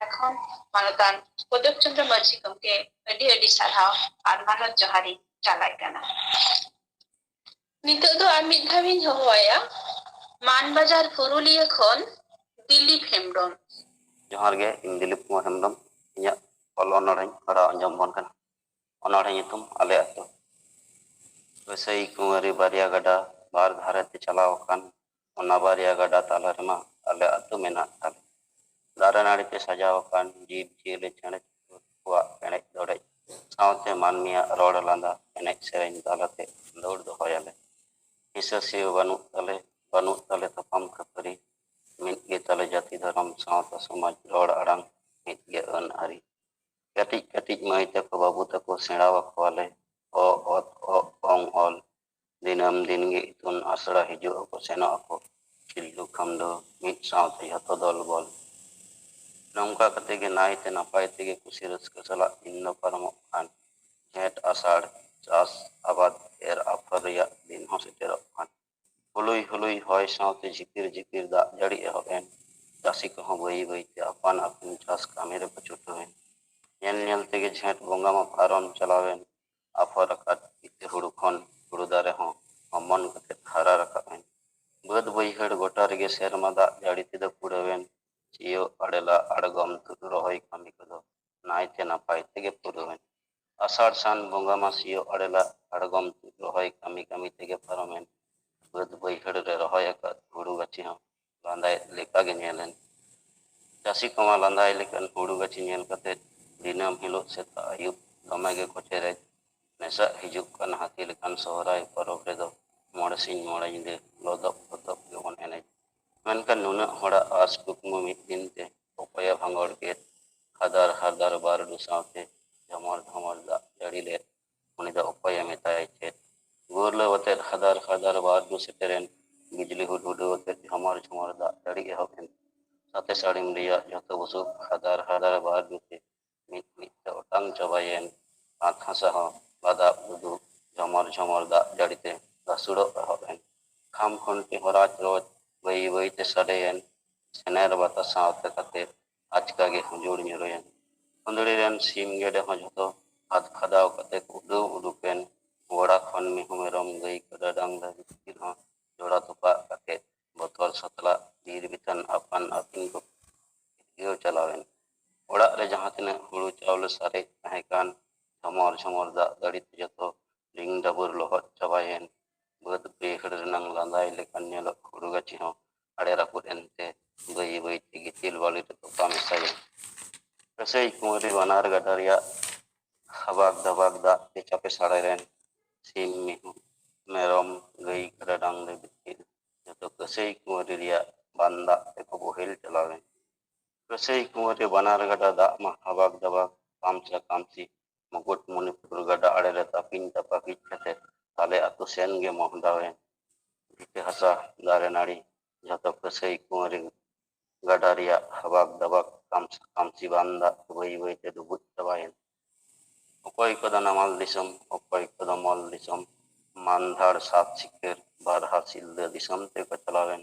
khon manotan Podok Chandra Machi gomke adi sarhaw ar manot johari chalai kana nitok do ami dhabin hoya मान बाजार पुरुलिया खन दिलीप हेम्ब्रम जोहार गे इन दिलीप कुमार हेम्ब्रम इया all honour हरा अंजम बन कना honour nyutum ale ato वैसे कुमारी बारिया गडा बार धारे ते चलाव कान ओना बारिया गडा ताला रेमा ale ato mena tale Dara नाड़ी ते सजाव कान जीव जीले चने कुआ पेने दौड़े सावते मानमिया रोड लांदा पेने सेरेन तालाते दौड़ दो होयाले हिस्सा से बनु तले तपम खपरी मिनगे तले जाति धर्म सावता समाज रोड अड़ंग मिनगे अन आरी कटिक कटिक माई तको बाबू तको सेड़ावा खवाले ओ ओत ओ ओंग ऑल दिनम दिन गे इतुन आसड़ा हिजु को सेनो को चिल्लु खमदो मिट सावते हतो दल बल नौका कते गे नाई ते नपाय ते गे कुसी रस्क सला इन परमो खान झेट आषाढ़ चास आबाद एर आफर या दिन हो सेटेरो खान हुलुई हुलुई होय सावते झिकिर झिकिर दा जड़ी एहोबेन चासी को बई बई ते अपन अपन चास कामेरे पचुटोबेन नेल तेगे झेट बोंगा मा फारम चलावेन आफर अकात इते हुड़ु खन हुड़ु दारे हो मन कते थारा रखाबेन बद बईहड़ गोटा रे ᱨᱮᱜᱮ ᱥᱮᱨᱢᱟ ᱫᱟᱜ ᱡᱟᱹᱲᱤ ᱛᱮᱫᱚ ᱯᱩᱨᱟᱹᱣᱮᱱ ᱥᱤᱭᱳᱜ ᱟᱲᱮᱞᱟ ᱟᱲᱜᱚᱢ ᱛᱩᱫ ᱨᱚᱦᱚᱭ ᱠᱟᱹᱢᱤ ᱠᱚᱫᱚ ᱱᱟᱭᱛᱮ ᱱᱟᱯᱟᱭ ᱛᱮᱜᱮ ᱯᱩᱨᱟᱹᱣᱮᱱ ᱟᱥᱟᱲ ᱥᱟᱱ ᱵᱚᱸᱜᱟ ᱢᱟ ᱥᱤᱭᱳᱜ ᱟᱲᱮᱞᱟ ᱟᱲᱜᱚᱢ ᱛᱩᱫ ᱨᱚᱦᱚᱭ ᱠᱟᱹᱢᱤ ᱛᱮᱜᱮ ᱯᱟᱨᱚᱢᱮᱱ ᱵᱟᱹᱫ ᱵᱟᱹᱭᱦᱟᱹᱲ ᱨᱮ ᱨᱚᱦᱚᱭ ᱟᱠᱟᱫ ᱦᱩᱲᱩ ᱜᱟᱹᱪᱷᱤ ᱦᱚᱸ ᱞᱟᱸᱫᱟᱭᱮᱫ ᱞᱮᱠᱟᱜᱮ ᱧᱮᱞᱮᱱ ᱪᱟᱹᱥᱤ ᱠᱚᱢᱟ ᱞᱟᱸᱫᱟᱭ ᱞᱮᱠᱟᱱ ᱦᱩᱲᱩ ᱜᱟᱹᱪᱷᱤ ᱧᱮᱞ ᱠᱟᱛᱮ ᱫᱤᱱᱟᱹᱢ ᱦᱤᱞᱳᱜ ᱥᱮᱛᱟᱜ ᱟᱹᱭᱩᱵ ᱫᱚᱢᱮᱜᱮ ᱠᱚᱪᱮᱨᱮᱡ ᱱᱮᱥᱟᱜ ᱦᱤᱡᱩᱜ ᱠᱟᱱ ᱦᱟᱹᱛᱤ ᱞᱮᱠᱟᱱ ᱥᱚᱦᱨᱟᱭ ᱯᱚᱨᱚᱵᱽ ᱨᱮᱫᱚ ᱢᱚᱬᱮ ᱥᱤᱧ ᱢᱚᱬᱮ ᱧᱤᱫᱟᱹ ᱞᱚᱫᱚᱵ ᱯᱚᱫᱚᱵ ᱜᱮᱵᱚᱱ ᱮᱱᱮᱡ ᱢᱮᱱᱠᱷᱟᱱ ᱱᱩᱱᱟᱹᱜ ᱦᱚᱲᱟᱜ ᱟᱸᱥ ᱠᱩᱠᱢᱩ ᱢᱤᱫ ᱫᱤᱱᱛᱮ ᱚᱠᱚᱭᱮ ᱵᱷᱟᱸᱜᱚᱲ ᱠᱮᱫ ᱦᱟᱫᱟᱨ ᱦᱟᱫᱟᱨ ᱵᱟᱹᱨᱰᱩ ᱥᱟᱶᱛᱮ ᱡᱷᱚᱢᱚᱨ ᱡᱷᱚᱢᱚᱨ ᱫᱟᱜ ᱡᱟᱹᱲᱤ ᱞᱮᱫ ᱩᱱᱤ ᱫᱚ ᱚᱠᱚᱭᱮ ᱢᱮᱛᱟᱭ ᱪᱮᱫ ᱜᱩᱨᱞᱟᱹᱣ ᱟᱛᱮᱫ ᱦᱟᱫᱟᱨ ᱦᱟᱫᱟᱨ ᱵᱟᱹᱨᱰᱩ ᱥᱮᱴᱮᱨᱮᱱ ᱵᱤᱡᱽᱞᱤ ᱦᱩᱰᱦᱩᱰᱟᱹᱣ ᱟᱛᱮᱫ ᱡᱷᱚᱢᱚᱨ ᱡᱷᱚᱢᱚᱨ ᱫᱟᱜ ᱡᱟᱹᱲᱤ ᱮᱦᱚᱵ ᱮᱱ ᱥᱟᱛᱮ ᱥᱟᱹᱲᱤᱢ ᱨᱮᱭᱟᱜ ᱡᱷᱚᱛᱚ ᱵᱩᱥᱩᱵ ᱦᱟᱫᱟᱨ ᱦᱟᱫᱟᱨ ᱵᱟᱹᱨᱰᱩ ᱛᱮ ᱢᱤᱫ ᱢᱤᱫᱛᱮ ᱚᱴᱟᱝ ᱪᱟᱵᱟᱭᱮᱱ ᱠᱟᱸᱛ ᱦᱟᱥᱟ ᱦᱚᱸ ᱵᱟᱫᱟᱵ ᱩᱫᱩᱜ ᱡᱷᱚᱢᱚᱨ ᱡᱷᱚᱢᱚᱨ ᱫᱟᱜ ᱡᱟᱹᱲᱤᱛᱮ ᱞᱟᱹᱥᱩᱲᱚᱜ ᱮᱦᱚᱵ ᱮᱱ ᱠᱷᱟᱢ ᱠᱷᱩᱱᱴᱤ ᱦᱚᱨᱟᱡ ᱨᱚᱡ ᱵᱟᱹᱭ ᱵᱟᱹᱭᱛᱮ ᱥᱟᱰᱮᱭᱮᱱ ᱥᱮᱱᱮᱨ ᱵᱟᱛᱟ ᱥᱟᱶᱛᱮ ᱠᱟᱛᱮ ᱟᱪᱠᱟᱜᱮ ᱦᱩᱡᱩᱲ ᱧᱩᱨᱩᱭᱮᱱ ᱠᱩᱸᱫᱲᱤ ᱨᱮᱱ ᱥᱤᱢ ᱜᱮᱰᱮ ᱦᱚᱸ ᱡᱷᱚᱛᱚ ᱦᱟᱫ ᱠᱷᱟᱫᱟᱣ ᱠᱟᱛᱮ ᱩᱰᱟᱹᱣ ᱩᱰᱩᱠᱮᱱ ᱜᱚᱲᱟ ᱠᱷᱚᱱ ᱢᱤᱦᱩ ᱢᱮᱨᱚᱢ ᱜᱟᱹᱭ ᱠᱟᱰᱟ ᱰᱟᱝᱨᱟ ᱵᱤᱛᱠᱤᱞ ᱦᱚᱸ ᱡᱚᱲᱟ ᱛᱚᱯᱟᱜ ᱠᱟᱛᱮ ᱵᱚᱛᱚᱨ ᱥᱟᱛᱞᱟᱜ ᱵᱤᱨ ᱵᱤᱛᱟᱹᱱ ᱟᱯᱟᱱ ᱟᱹᱯᱤᱱ ᱠᱚ ᱤᱭᱟᱹᱣ ᱪᱟᱞᱟᱣᱮᱱ ᱚᱲᱟᱜ ᱨᱮ ᱡᱟᱦᱟᱸ ᱛᱤᱱᱟᱹᱜ ᱦᱩᱲᱩ ᱪᱟᱣᱞᱮ ᱥᱟᱨᱮᱡ ᱛᱟᱦᱮᱸ ᱠᱟᱱ ᱡᱷᱚᱢᱚᱨ ᱡᱷᱚᱢᱚᱨ ᱫᱟᱜ ᱡᱟᱹᱲᱤᱛᱮ ᱡᱚᱛᱚ ᱰᱤᱝ ᱰᱟᱵᱩᱨ ᱞᱚᱦᱚᱫ ᱪᱟᱵᱟᱭᱮᱱ ᱵᱟᱹᱫ ᱵᱟᱹᱭᱦᱟᱹᱲ ᱨᱮᱱᱟᱝ ᱞᱟᱸᱫᱟᱭ ᱞᱮᱠᱟᱱ ᱧᱮᱞᱚᱜ ᱦᱩᱲᱩ ᱜᱟᱹᱪᱷᱤ ᱦᱚᱸ ᱟᱲᱮ ᱨᱟᱹᱯᱩᱫ ᱮᱱᱛᱮ ᱵᱟᱹᱭ ᱵᱟᱹᱭᱛᱮ ᱜᱤᱛᱤᱞ ᱵᱟᱹᱞᱤᱨᱮ ᱛᱚᱯᱟ ᱢᱮᱥᱟᱭᱮᱱ ᱨᱟᱹᱥᱟᱹᱭ ᱠᱩᱸᱣᱟᱹᱨᱤ ᱵᱟᱱᱟᱨ ᱜᱟᱰᱟ ᱨᱮᱭᱟᱜ ᱦᱟᱵᱟᱠ ᱫᱟᱵᱟᱠ ᱫᱟᱜ ᱛᱮ ᱪᱟᱯᱮ ᱥᱟᱲᱮᱨᱮᱱ ᱥᱤᱢ ᱢᱤᱦᱩ ᱢᱮᱨᱚᱢ ᱜᱟᱹᱭ ᱠᱟᱰᱟ ᱰᱟᱝᱨᱤ ᱵᱤᱛᱠᱤᱞ ᱡᱚᱛᱚ ᱠᱟᱹᱥᱟᱹᱭ ᱠᱩᱸᱣᱟᱹᱨᱤ ᱨᱮᱭᱟᱜ ᱵᱟᱱ ᱫᱟᱜ ᱛᱮᱠᱚ ᱵᱳᱦᱮᱞ ᱪᱟᱞᱟᱣᱮᱱ ᱠᱟᱹᱥᱟᱹᱭ ᱠᱩᱸᱣᱟᱹᱨᱤ ᱵᱟᱱᱟᱨ ᱜᱟᱰᱟ ᱫᱟᱜ ᱢᱟ ᱦᱟᱵᱟᱠ ᱫᱟᱵᱟᱠ ᱠᱟᱢᱪᱟ ᱠᱟᱢᱪᱤ ᱢᱩᱠᱩᱴᱢᱩᱱᱤᱯᱩᱨ ᱜᱟᱰᱟ ᱟᱲᱮᱨᱮ ᱛᱟᱹᱯᱤᱧ ᱛᱟᱯᱟᱠᱤᱡ ᱠᱟᱛᱮ ᱟᱞᱮ ᱟᱹᱛᱩ ᱥᱮᱱ ᱜᱮ ᱢᱚᱦᱰᱟᱣᱮᱱ ᱵᱷᱤᱛᱟᱹ ᱦᱟᱥᱟ ᱫᱟᱨᱮ ᱱᱟᱹᱲᱤ ᱡᱷᱚᱛᱚ ᱠᱟᱹᱥᱟᱹᱭ ᱠᱩᱸᱣᱟᱹᱨᱤ ᱜᱟᱰᱟ ᱨᱮᱭᱟᱜ ᱦᱟᱵᱟᱠ ᱫᱟᱵᱟᱠ ᱠᱟᱢᱪᱤ ᱵᱟᱱ ᱫᱟᱜ ᱵᱟᱹᱭ ᱵᱟᱹᱭᱛᱮ ᱰᱩᱵᱩᱡ ᱪᱟᱵᱟᱭᱮᱱ ᱚᱠᱚᱭ ᱠᱚᱫᱚ ᱱᱟᱢᱟᱞ ᱫᱤᱥᱚᱢ ᱚᱠᱚᱭ ᱠᱚᱫᱚ ᱢᱚᱞ ᱫᱤᱥᱚᱢ ᱢᱟᱱᱫᱷᱟᱲ ᱥᱟᱛ ᱥᱤᱠᱟᱹᱨ ᱵᱟᱨᱦᱟ ᱥᱤᱞᱫᱟᱹ ᱫᱤᱥᱚᱢ ᱛᱮᱠᱚ ᱪᱟᱞᱟᱣᱮᱱ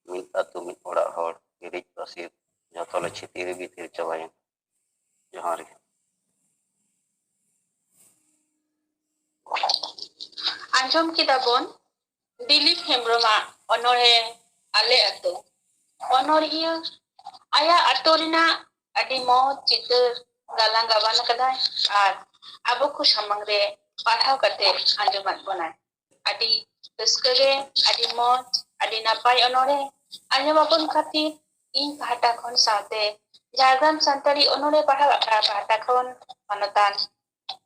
ᱢᱤᱫ ᱟᱹᱛᱩ ᱢᱤᱫ ᱚᱲᱟᱜ ᱦᱚᱲ ᱦᱤᱨᱤᱡ ᱯᱟᱹᱥᱤᱨ ᱡᱷᱚᱛᱚ ᱞᱮ ᱪᱷᱤᱛᱤᱨ ᱵᱤᱛᱤᱨ ᱪᱟᱵᱟᱭᱮᱱ ᱡᱚᱦᱟᱨ ᱜᱮ ᱟᱸᱡᱚᱢ ᱠᱮᱫᱟ ᱵᱚᱱ ᱫᱤᱞᱤᱯ ᱦᱮᱢᱵᱨᱚᱢᱟᱜ ᱚᱱᱚᱬᱦᱮ ᱟᱞᱮ ᱟᱹᱛᱩ ᱚᱱᱚᱬᱦᱤᱭᱟᱹ ᱟᱭᱟᱜ ᱟᱹᱛᱩ ᱨᱮᱱᱟᱜ ᱟᱹᱰᱤ ᱢᱚᱸᱡᱽ ᱪᱤᱛᱟᱹᱨ ᱜᱟᱞᱟᱝ ᱜᱟᱵᱟᱱ ᱟᱠᱟᱫᱟᱭ ᱟᱨ ᱟᱵᱚ ᱠᱚ ᱥᱟᱢᱟᱝ ᱨᱮ ᱯᱟᱲᱦᱟᱣ ᱠᱟᱛᱮ ᱟᱸᱡᱚᱢᱟᱫ ᱵᱚᱱᱟᱭ ᱟᱹᱰᱤ ᱨᱟᱹᱥᱠᱟᱹᱜᱮ ᱟᱹᱰᱤ ᱢᱚᱸᱡᱽ ᱟᱹᱰᱤ ᱱᱟᱯᱟᱭ ᱚᱱᱚᱬᱦᱮ ᱟᱸᱡᱚᱢᱟᱵᱚᱱ ᱠᱷᱟᱹᱛᱤᱨ ᱤᱧ ᱯᱟᱦᱴᱟ ᱠᱷᱚᱱ ᱥᱟᱶᱛᱮ ᱡᱷᱟᱲᱜᱨᱟᱢ ᱥᱟᱱᱛᱟᱲᱤ ᱚᱱᱚᱬᱦᱮ ᱯᱟᱲᱦᱟᱣ ᱟᱠᱷᱲᱟ ᱯᱟᱦᱴᱟ ᱠᱷᱚᱱ ᱢᱟᱱᱚᱛᱟᱱ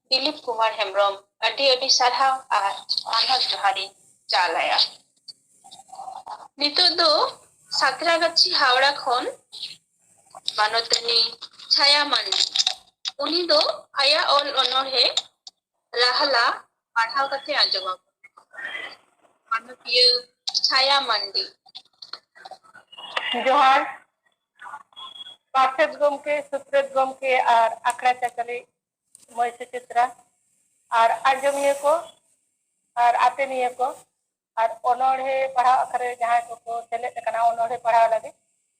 ᱫᱤᱞᱤᱯ ᱠᱩᱢᱟᱨ ᱦᱮᱢᱵᱨᱚᱢ ᱟᱹᱰᱤ ᱟᱹᱰᱤ ᱥᱟᱨᱦᱟᱣ ᱟᱨ ᱟᱨᱦᱚᱸ ᱡᱚᱦᱟᱨᱤᱧ ᱪᱟᱞ ᱟᱭᱟ ᱱᱤᱛᱚᱜ ᱫᱚ ᱥᱟᱛᱨᱟᱜᱟᱪᱷᱤ ᱦᱟᱣᱲᱟ ᱠᱷᱚᱱ ᱢᱟᱱᱚᱛᱟᱱᱤ ᱪᱷᱟᱭᱟ ᱢᱟᱱᱰᱤ ᱩᱱᱤ ᱫᱚ ᱟᱭᱟᱜ ᱚᱞ ᱚᱱᱚᱬᱦᱮ ᱨᱟᱦᱞᱟ ᱯᱟᱲᱦᱟᱣ ᱠᱟᱛᱮ ᱟᱸᱡᱚᱢᱟᱵᱚᱱ ᱢᱟᱱᱚᱛᱤᱭᱟᱹ ᱪᱷᱟᱭᱟ ᱢᱟᱱᱰᱤ ᱡᱚᱦᱟᱨ ᱯᱟᱨᱥᱮᱫ ᱜᱚᱢᱠᱮ ᱥᱩᱛᱨᱮᱛ ᱜᱚᱢᱠᱮ ᱟᱨ ᱟᱠᱷᱲᱟ ᱪᱟᱪᱞᱟᱣᱤᱡ ᱢᱟᱹᱭ ᱥᱩᱪᱤᱛᱨᱟ ᱟᱨ ᱟᱸᱡᱚᱢᱤᱭᱟᱹ ᱠᱚ ᱟᱨ ᱟᱛᱮᱱᱤᱭᱟᱹ ᱠᱚ ᱟᱨ ᱚᱱᱚᱬᱦᱮ ᱯᱟᱲᱦᱟᱣ ᱟᱠᱷᱲᱟ ᱨᱮ ᱡᱟᱦᱟᱸᱭ ᱠᱚᱠᱚ ᱥᱮᱞᱮᱫ ᱟᱠᱟᱱᱟ ᱚᱱᱚᱬᱦᱮ ᱯᱟᱲᱦᱟᱣ ᱞᱟᱹᱜᱤᱫ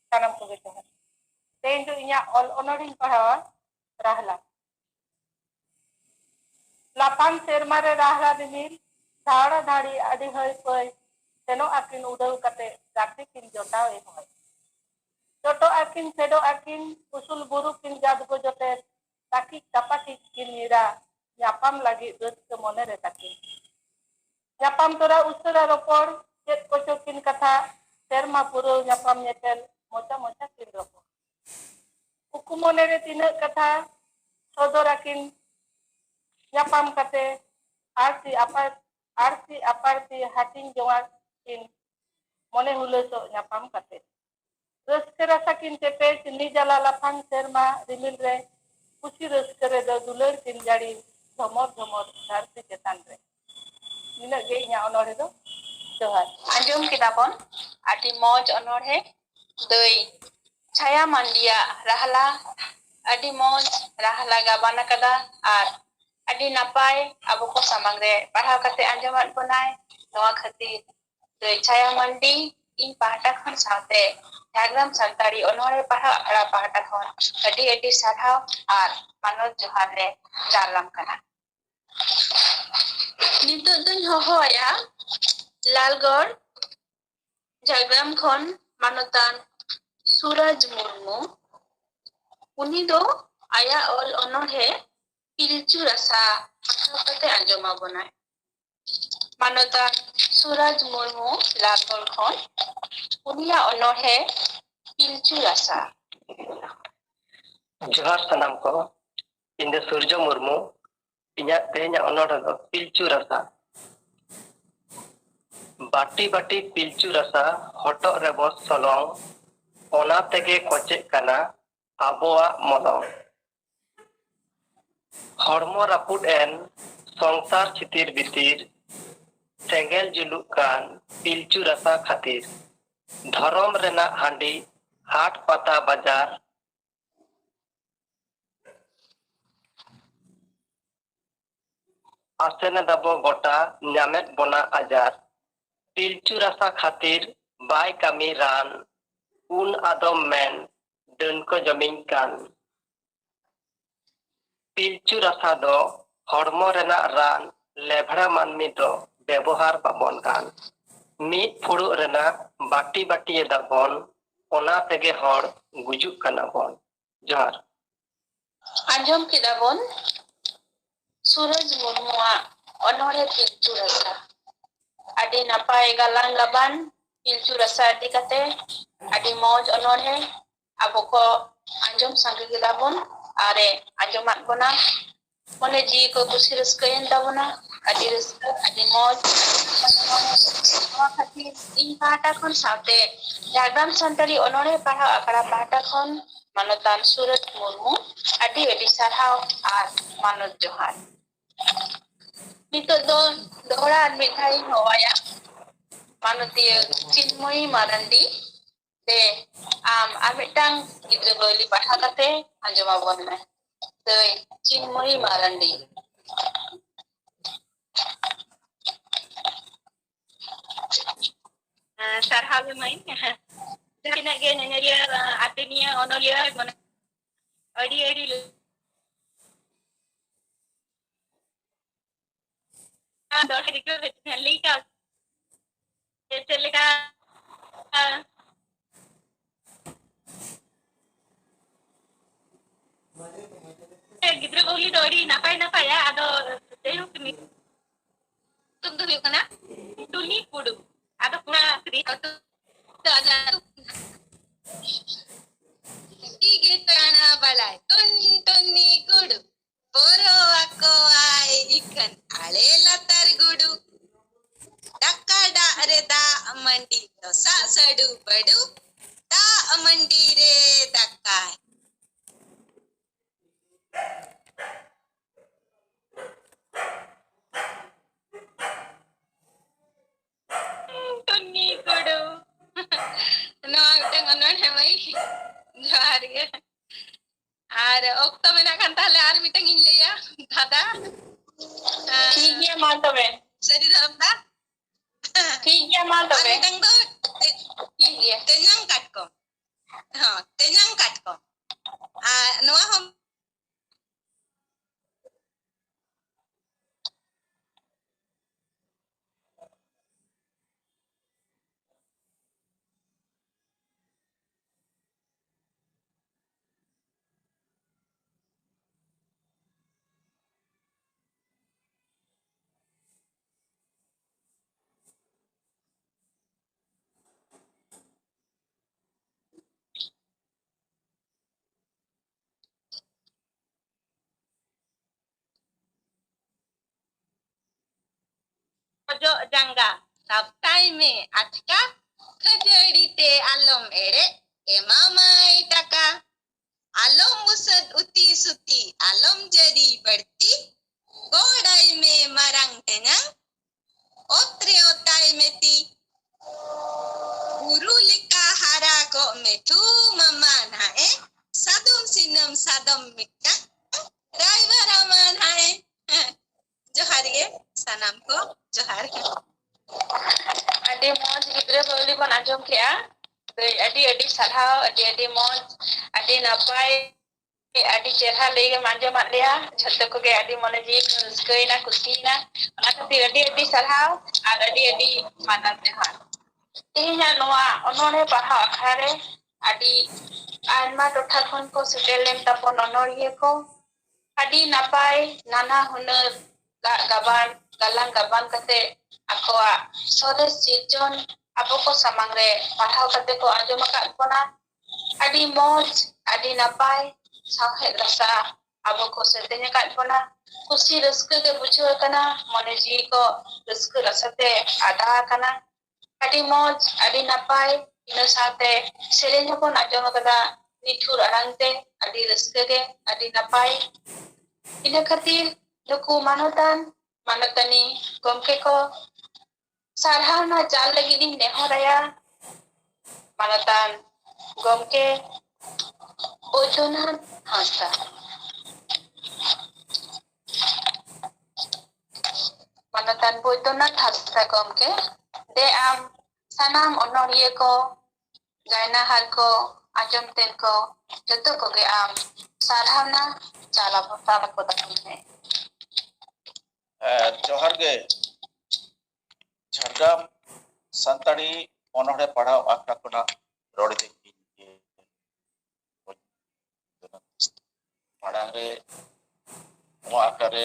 ᱥᱟᱱᱟᱢ ᱠᱚᱜᱮ ᱡᱚᱦᱟᱨ ᱛᱮᱦᱮᱧ ᱫᱚ ᱤᱧᱟᱹᱜ ᱚᱞ ᱚᱱᱚᱬᱦᱮᱧ ᱯᱟᱲᱦᱟᱣᱟ ᱨᱟᱦᱞᱟ ᱞᱟᱯᱷᱟᱝ ᱥᱮᱨᱢᱟ ᱨᱮ ᱨᱟᱦᱞᱟ ᱨᱤᱢᱤᱞ ᱫᱷᱟᱲᱟ ᱫᱷᱟᱲᱤ ᱟᱹᱰᱤ ᱦᱟᱹᱭ ᱯᱷᱟᱹᱭ ᱥᱮᱱᱚᱜ ᱟᱹᱠᱤᱱ ᱩᱰᱟᱹᱣ ᱠᱟᱛᱮ ᱜᱟᱛᱮ ᱠᱤᱱ ᱡᱚᱴᱟᱣ ᱮᱦᱚᱵ ᱪᱚᱴᱚᱜ ᱟᱹᱠᱤᱱ ᱯᱷᱮᱰᱚᱜ ᱟᱹᱠᱤᱱ ᱩᱥᱩᱞ ᱵᱩᱨᱩ ᱠᱤᱱ ᱡᱟᱫᱜᱚ ᱡᱚᱴᱮᱫ ᱛᱟᱹᱠᱤᱡ ᱛᱟᱯᱟᱠᱤᱡ ᱠᱤᱱ ᱧᱤᱨᱟ ᱧᱟᱯᱟᱢ ᱞᱟᱹᱜᱤᱫ ᱨᱟᱹᱥᱠᱟᱹ ᱢᱚᱱᱮᱨᱮ ᱛᱟᱹᱠᱤᱱ ᱧᱟᱯᱟᱢ ᱛᱚᱨᱟ ᱩᱥᱟᱹᱨᱟ ᱨᱚᱯᱚᱲ ᱪᱮᱫ ᱠᱚᱪᱚ ᱠᱤᱱ ᱠᱟᱛᱷᱟ ᱥᱮᱨᱢᱟ ᱯᱩᱨᱟᱹᱣ ᱧᱟᱯᱟᱢ ᱧᱮᱯᱮᱞ ᱢᱚᱪᱟ ᱢᱚᱪᱟ ᱠᱤᱱ ᱨᱚᱯᱚᱲ ᱩᱠᱩ ᱢᱚᱱᱮᱨᱮ ᱛᱤᱱᱟᱹᱜ ᱠᱟᱛᱷᱟ ᱥᱚᱫᱚᱨ ᱟᱹᱠᱤᱱ ᱧᱟᱯᱟᱢ ᱠᱟᱛᱮ ᱟᱨᱥᱤ ᱟᱯᱟᱨᱥᱤ ᱦᱟᱹᱴᱤᱧ ᱡᱚᱝᱟ ᱠᱤᱱ ᱢᱚᱱᱮ ᱦᱩᱞᱟᱹᱥᱚᱜ ᱧᱟᱯᱟᱢ ᱠᱟᱛᱮ ᱨᱟᱹᱥᱠᱟᱹ ᱨᱟᱥᱟ ᱠᱤᱱ ᱪᱮᱯᱮᱡ ᱱᱤᱡᱟᱞᱟ ᱞᱟᱯᱷᱟᱝ ᱥᱮᱨᱢᱟ ᱨᱤᱢᱤᱞ ᱨᱮ ᱠᱩᱥᱤ ᱨᱟᱹᱥᱠᱟᱹ ᱨᱮᱫᱚ ᱫᱩᱞᱟᱹᱲ ᱠᱤᱱ ᱡᱟᱹᱲᱤ ᱡᱷᱚᱢᱚᱨ ᱡᱷᱚᱢᱚᱨ ᱫᱷᱟᱹᱨᱛᱤ ᱪᱮᱛᱟᱱ ᱨᱮ ᱱᱤᱱᱟᱹᱜ ᱜᱮ ᱤᱧᱟᱹᱜ ᱚᱱᱚᱬᱦᱮ ᱫᱚ ᱡᱚᱦᱟᱨ ᱟᱸᱡᱚᱢ ᱠᱮᱫᱟ ᱵᱚᱱ ᱟᱹᱰᱤ ᱢᱚᱸᱡᱽ ᱚᱱᱚᱬᱦᱮ ᱫᱟᱹᱭ ᱪᱷᱟᱭᱟ ᱢᱟᱱᱰᱤᱭᱟᱜ ᱨᱟᱦᱞᱟ ᱟᱹᱰᱤ ᱢᱚᱸᱡᱽ ᱨᱟᱦᱞᱟ ᱜᱟᱵᱟᱱ ᱟᱠᱟᱫᱟ ᱟᱨ ᱟᱹᱰᱤ ᱱᱟᱯᱟᱭ ᱟᱵᱚ ᱠᱚ ᱥᱟᱢᱟᱝ ᱨᱮ ᱯᱟᱲᱦᱟᱣ ᱠᱟᱛᱮ ᱟᱸᱡᱚᱢᱟᱫ ᱵᱚᱱᱟᱭ ᱱᱚᱣᱟ ᱠᱷᱟᱹᱛᱤᱨ ᱫᱟᱹᱭ ᱪᱷᱟᱭᱟ ᱢᱟᱱᱰᱤ ᱤᱧ ᱯᱟᱦᱴᱟ ᱠᱷᱚᱱ ᱥᱟᱶᱛᱮ ᱡᱷᱟᱲᱜᱨᱟᱢ ᱥᱟᱱᱛᱟᱲᱤ ᱚᱱᱚᱬᱦᱮ ᱯᱟᱲᱦᱟᱣ ᱟᱠᱷᱲᱟ ᱯᱟᱦᱴᱟ ᱠᱷᱚᱱ ᱟᱹᱰᱤ ᱟᱹᱰᱤ ᱥᱟᱨᱦᱟᱣ ᱟᱨ ᱢᱟᱱᱚᱛ ᱡᱚᱦᱟᱨ ᱞᱮ ᱪᱟᱞᱟᱢ ᱠᱟᱱᱟ ᱱᱤᱛᱚᱜ ᱫᱚᱧ ᱦᱚᱦᱚ ᱟᱭᱟ ᱞᱟᱞᱜᱚᱲ ᱡᱷᱟᱲᱜᱨᱟᱢ ᱠᱷᱚᱱ Manutan Suraj Murmu. Uni do aya ol onolhe Pilchu Rasa pathau kate anjom abonai. Manutan Suraj Murmu Latol khon unia onolhe Pilchu Rasa. जोहार सानाम को इन सूर्य मुर्मू इन्या तेन्या ओनोडा दो पिलचू रसा बाटी बाटी पिलचू रसा हटो रेबो सलोंग ओना तेगे कोचे कना आबोआ मलंग हड़मो रापुड एन संसार छितिर बितिर सेंगेल जुलुक कान पिलचू रसा खातिर धरम रेना हांडी हाट पाता बाजार आसेने दबो गोटा न्यामेट बोना आजार पिलचू रसा खातिर बाय कमी रान उन आदम मेन दन को जमीन कान पिलचू रसा दो हड़मो रेना रान लेभड़ा मानमी दो व्यवहार बाबन कान मीट फुड़ू रेना बाटी बाटी दाबन ओना तेगे हड़ गुजुक काना बन जोहार Anjom kidabon Suraj Murmuwa onore Pilchu Rasa. Adi napai galang laban Pilchu Rasa adi kate adi moj onore aboko anjom sangge kidabon are anjomat bona mone ji ko kusi raskayen tabona adi raska adi moj noa khatir in pahata khon saute Jhargram Santali onore pahau akara pahata khon Manutan Suraj Murmu adi adi sarhau ar manut johar. Nito do dohra ar midhai hawaya manutia Chinmoy Marandi de ar mitang gidra goili paha kate anjom abon me. Doi Chinmoy Marandi. Sarhau le main. Kina ge nyanyaria artinya onolia mana adi dor dikir lika lika gidra goli dori napai ya ado dehu kini tunggu yuk kana tuni pudu ado pura kri ado ada Igitana balai tuni kudu poro ako ai ikan alela targudu dakada reda mandi dosa sadu badu ta mandi re dakai tuni kudu no tengon hemai jari R okto mena kan tahle ar mitang in leya dada ठीक है मा तबे सरी दादा ठीक है मा तबे mitang do ठीक है tenyang katko ha tenyang katko noa hom Ojo jangga sabtai me atka khajadi te alom ere emamai taka alom musad uti suti alom jadi berti godai me marang tenyang otre otai meti guru lika hara ko metu maman hae sadom sinam sadom mikta driver aman hae johar ge sanam ko johar adi moj gidra boli bon anjom kea adi sarhau adi moj adi napai adi cerha lege anjom atlea jhoto ko ge adi mone ji ruskaina kusina ona khatir adi sarhau ar adi manat johar Tehnya noa onore pahak akhare adi aima total kon ko setelem tapon onorie ko adi napai nana hunur galang gaban kate akoa sore sirjon abo ko samangre pahau kate ko anjom akat pona adi moj adi napai sahet rasa abo ko setenya kat pona kusi raska ke bujur kana mone ji ko raska rasate ada kana adi moj adi napai ina sate serenya pun anjom akada nithur arangte adi raska ge adi napai ina khatir nuku manotani gomke ko sarhana jal lagi di nehoraya manatan gomke Bojonan Hasta manatan Bojonan Hasta gomke de am sanam onorie ko gaina har ko ajom ten ko joto ko ge am sarhana jala botala ko dakne जोहार गे झारग्राम सानताड़ी अनहरे पढ़ाव आखड़ा कोना road दे पढ़ाव रे नवा आखड़े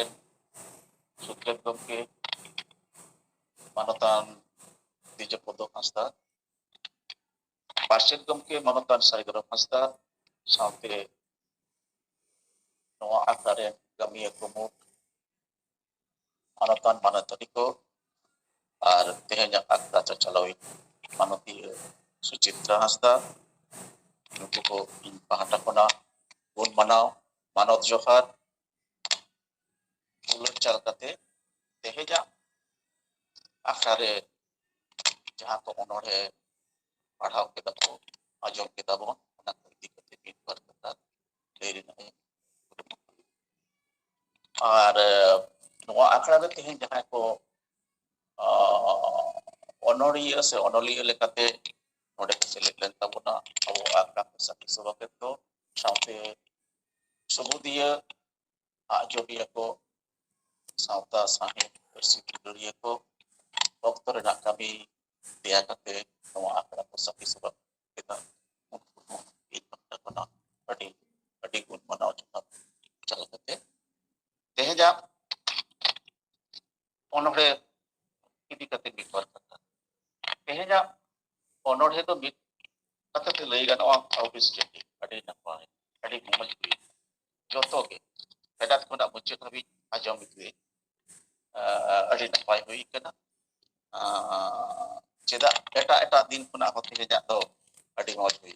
सुतलेत गमके मानतान दिजे पदो हांसदा पार्षद गमके मानतान सारिगरम हांसदा साउते नवा आखड़े गामिया प्रमुख मानतान मानतनी को और तेहnya akta cacalawin manoti Sucitra Hasda nuku ko in pahata kona gun manau manot johar ulo chal kate teheja akhare jaha ko onore padhaw kita ko ajom kita bon ona kiti kate bin par kata lerin ai ar noa akhara tehen jaha ko onoria se onolia lekate node selek len tabona abo akra sakit sebagai to sampai sebudia ajodia ko sauta sahe persikuria ko dokter nak kami dia kate no akra sakit sebab kita itu kena adi gun manau cepat jalan kate teheja onore ini kate bikor kata teheja onore to bik kata te lei gan on office jadi adi napai adi mumaj kui joto ke pedat ko na muncul habi ajam itu adi napai hui kana cedak eta din puna ko teheja to adi moj hui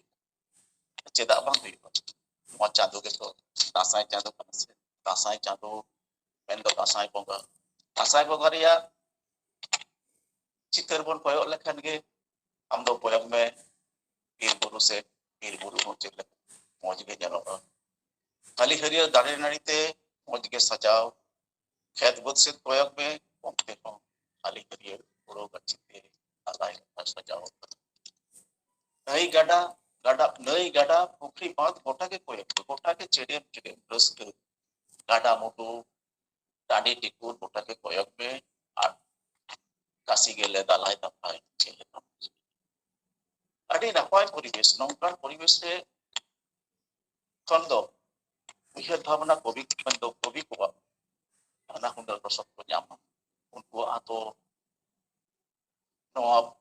cedak bang hui mo chandu ke to dasai chandu panase dasai chandu mendo dasai bonga ria चितर बन कोयक लेखन के हम दो कोयक में पीर बुरु हो check मौज के जनो खाली हरियर दाड़े नाड़ीते मौज के सजाव खेत बुद से कोयक में पहुंचते हो खाली हरियर बुरो गच्छते आलाय सजाव नई गड़ा पुखरी बांध गोटा के कोयक गोटा के चेड़े रस्क गाडा मोटू डांडी टिकुर गोटा के कोयक में kasih gele dalai tapai cile adi napai poribesh nongkan poribesh re kondo uihat bhavana kobi ko ana hundal rosok ko nyama unku ato no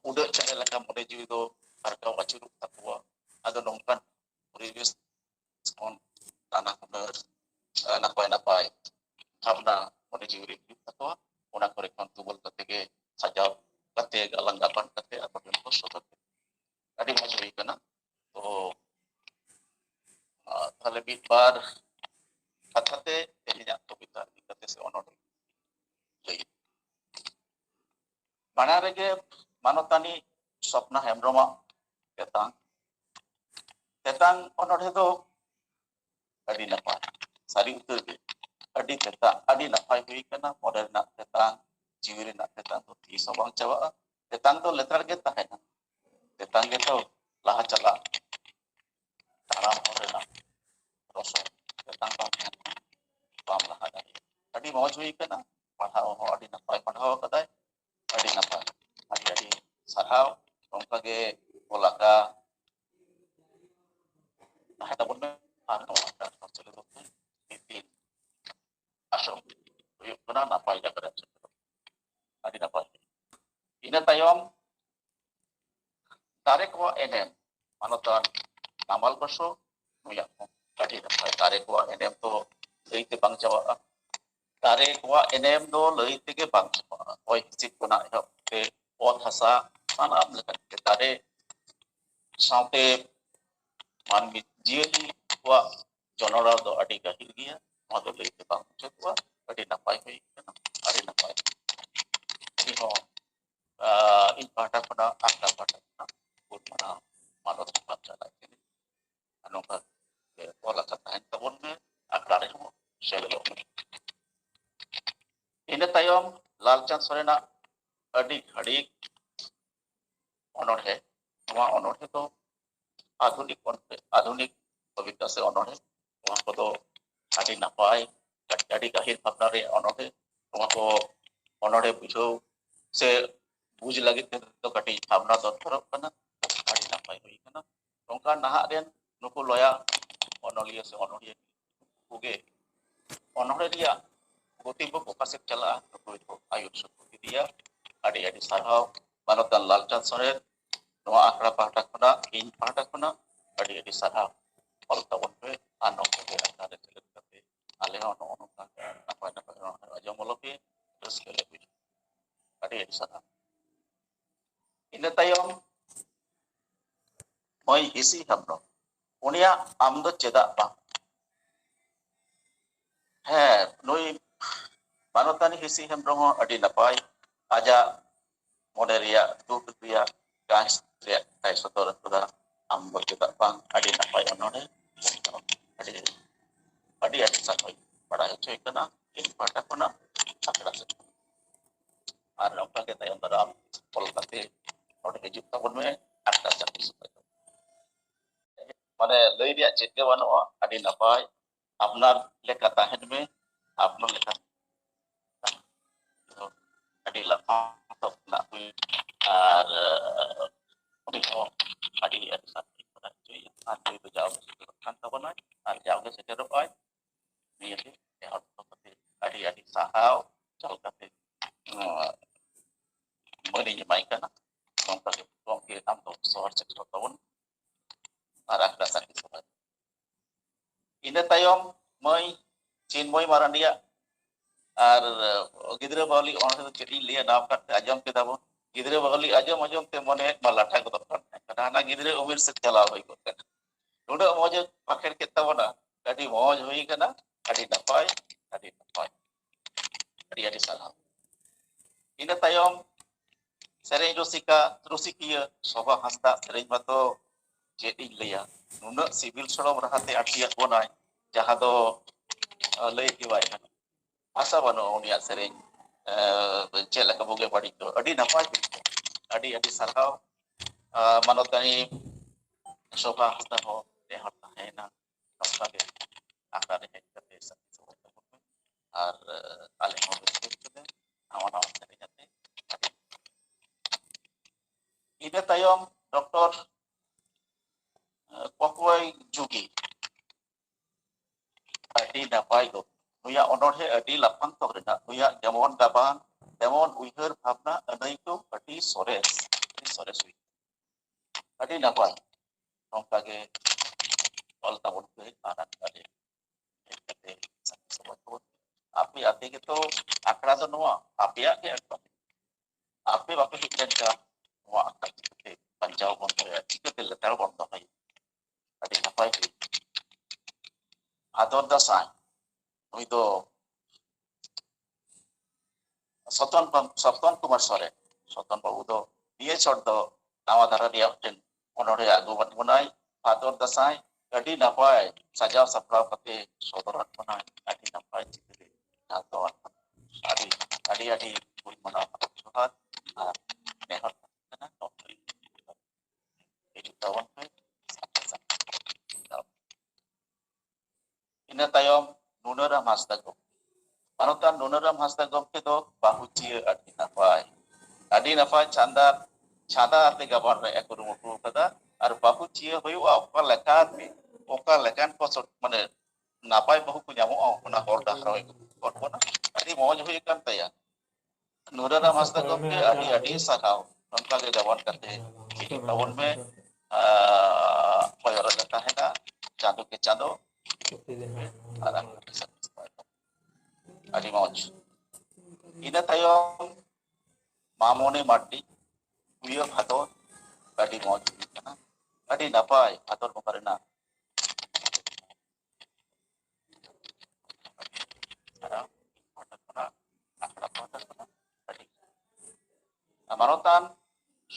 udah cale laka mode jiwi do harga wacuru takwa ado nongkan poribesh kon tanah hundal napai bhavana mode jiwi takwa una korekon tubul katege sajau kate galanggapan kate apa bentuk sotot tadi masuk ikana to lebih bar katate tehnya to kita kate se onor lei manarege manotani sopna hemroma tetang onor itu adi napa sari utur ge adi teta adi napai hui kana model nak tetang jiwiri nak tetang tu ti sobang cawa tetang tu letar ge tahena tetang ge tu laha cala tanam model nak rosok tetang pam laha dari adi mauj hui kana padhao adi napai padhao kadai adi napai adi sarhao ge olaka ada pun ano ada hasil itu titik asal yuk kena napai jaga adi napai ina tayong tarik ko enem manotan namal baso nuya ko adi napai tarik ko enem to leite bang jawa tarik ko enem do leite ge bang jawa oi sit ko na ke ot hasa mana lekat ke tarik sampai manmi jieli wa jonora do adi gahil gia mado leite bang jawa adi napai hoi kana adi napai ini ho in pada pada akta pada pun mana mana tempat jalan ini anu ka olah kata tabon me akta re ho selo ini tayom lalchan sorena adi ghadi onor he to आधुनिक कविता से अनोहे वहाँ को तो आदि नपाय आदि गहिर भावना रे अनोहे वहाँ को अनोहे बुझो से बुझ लगे तो कटी भावना दरकार कना आदि नपाय होई कना नोंका नाहा रेन नुको लया अनोलिया से अनोलिया उगे अनोहे रिया गोतिबो फोकस चला नुको आयुष सुकुति दिया आदि साराव मानवतान लालचांद सोरेन नोआ आखड़ा पाहटा खना इन पाहटा खना adi sarah ol tawon pe ano ko ada celek kate ale ono ka apa aja molopi terus kele pi adi sarah ina tayom moi isi hamno unia amdo cheda ba he noi manotani hisi hamro adi napai aja modelia tu kriya gas ya kai sotor tuda ambo juga bang adi napai onore adi sakai pada cuy kena ini pada kena sakra se ar apa kita yang dalam polkate ode hijab tabon me akta sakti sukai mane lei dia cetke wano adi napai apnar lekha tahen me apnar lekha adi lakha tok na ar adi sakti pada cuy adi itu jauh kan tabon ar jauh ke sekitar oi ni adi harus seperti adi sahau jauh kate mari nyamaikan nongka tuang ke amto sohar sekitar tahun arah dasar di sobat ina tayong moi chin moi maran dia ar gidra bali on cheti liya naam kat ajam ke dabo gidra bali ajam te mone malatha ko doktor kadana gidra umir se chala hoi ko kana nunda moj pakher ke tabona adi moj hoi kana adi napai adi salah ina tayong sereng rusikia soba hasta sereng mato jadi leya nuna sibil solom rahate artiak bonai jaha do lei kiwai kan asa bano unia sereng cela ka boge padi to adi napai adi sarkau manotani soba hasta ho de harta hena nokta de akta de kate sakti ar ale ho de awana serengate ina tayong doktor Pokoi Jugi adi napai do nuya onor he adi lapang to rena nuya jamon gaban demon uihar bhavna anai to adi sores hui adi napai nongka ge ol tabon ke anak adi kate sobat api gitu akra do noa api ya ke api bape hikjan ka noa akra ke pancau bonto ya ke letar bonto hai adi napai ke ador dasai itu Soton Kumar Soren Soton Babu do dia short do nawa dara dia ten onore agu bunai ador dasai adi napai sajau sapra pate sodoran bunai adi napai chitri nato adi pun mana sohat nehat kana topri itu tawan pe ina tayom Nunaram Hastagom. Panutan Nunaram Hastagom ke do bahuci adi napai canda ᱪᱷᱟᱫᱟ ᱟᱛᱮ ᱜᱟᱵᱟᱱ ᱨᱮᱭᱟᱜ ᱠᱩᱨᱩᱢᱩᱴᱩ ᱟᱠᱟᱫᱟ ᱟᱨ ᱵᱟᱹᱦᱩ ᱪᱤᱭᱟᱹ ᱦᱩᱭᱩᱜᱼᱟ ᱚᱠᱟ ᱞᱮᱠᱟᱱ ᱠᱚ ᱢᱟᱱᱮ ᱱᱟᱯᱟᱭ ᱵᱟᱹᱦᱩ ᱠᱚ ᱧᱟᱢᱚᱜᱼᱟ ᱚᱱᱟ ᱦᱚᱨ ᱰᱟᱦᱟᱨ ᱦᱚᱸᱭ ᱩᱫᱩᱜ ᱵᱚᱱᱟ ᱟᱹᱰᱤ ᱢᱚᱸᱡᱽ ᱦᱩᱭ ᱟᱠᱟᱱ ᱛᱟᱭᱟ ᱱᱩᱨᱟᱨᱟᱢ ᱦᱟᱸᱥᱫᱟ ᱜᱚᱢᱠᱮ ᱟᱹᱰᱤ ᱥᱟᱨᱦᱟᱣ ᱱᱚᱝᱠᱟ ᱜᱮ ᱜᱟᱵᱟᱱ ᱠᱟᱛᱮ ᱦᱤᱡᱩᱜ ᱛᱟᱵᱚᱱ ᱢᱮ ᱠᱚᱭᱚᱜ ᱨᱮᱜᱮ ᱛᱟᱦᱮᱱᱟ ᱪᱟᱸᱫᱳ ᱠᱮ ᱪᱟᱸᱫᱳ ᱟᱨ ᱟᱹᱰᱤ ᱢᱚᱸᱡᱽ ᱤᱱᱟᱹ ᱛᱟᱭᱚᱢ ᱢᱟᱢᱚᱱᱤ ᱢᱟᱨᱰᱤ ᱯᱩᱭᱟᱹ ᱵᱷᱟᱫᱚᱨ ᱟᱹᱰᱤ ᱢᱚᱸᱡᱽ ᱦᱩᱭᱩᱜ ᱠᱟᱱᱟ ᱟᱹᱰᱤ ᱱᱟᱯᱟᱭ ᱵᱷᱟᱫᱚᱨ ᱵᱚᱸᱜᱟ ᱨᱮᱱᱟᱜ ᱢᱟᱱᱚᱛᱟᱱ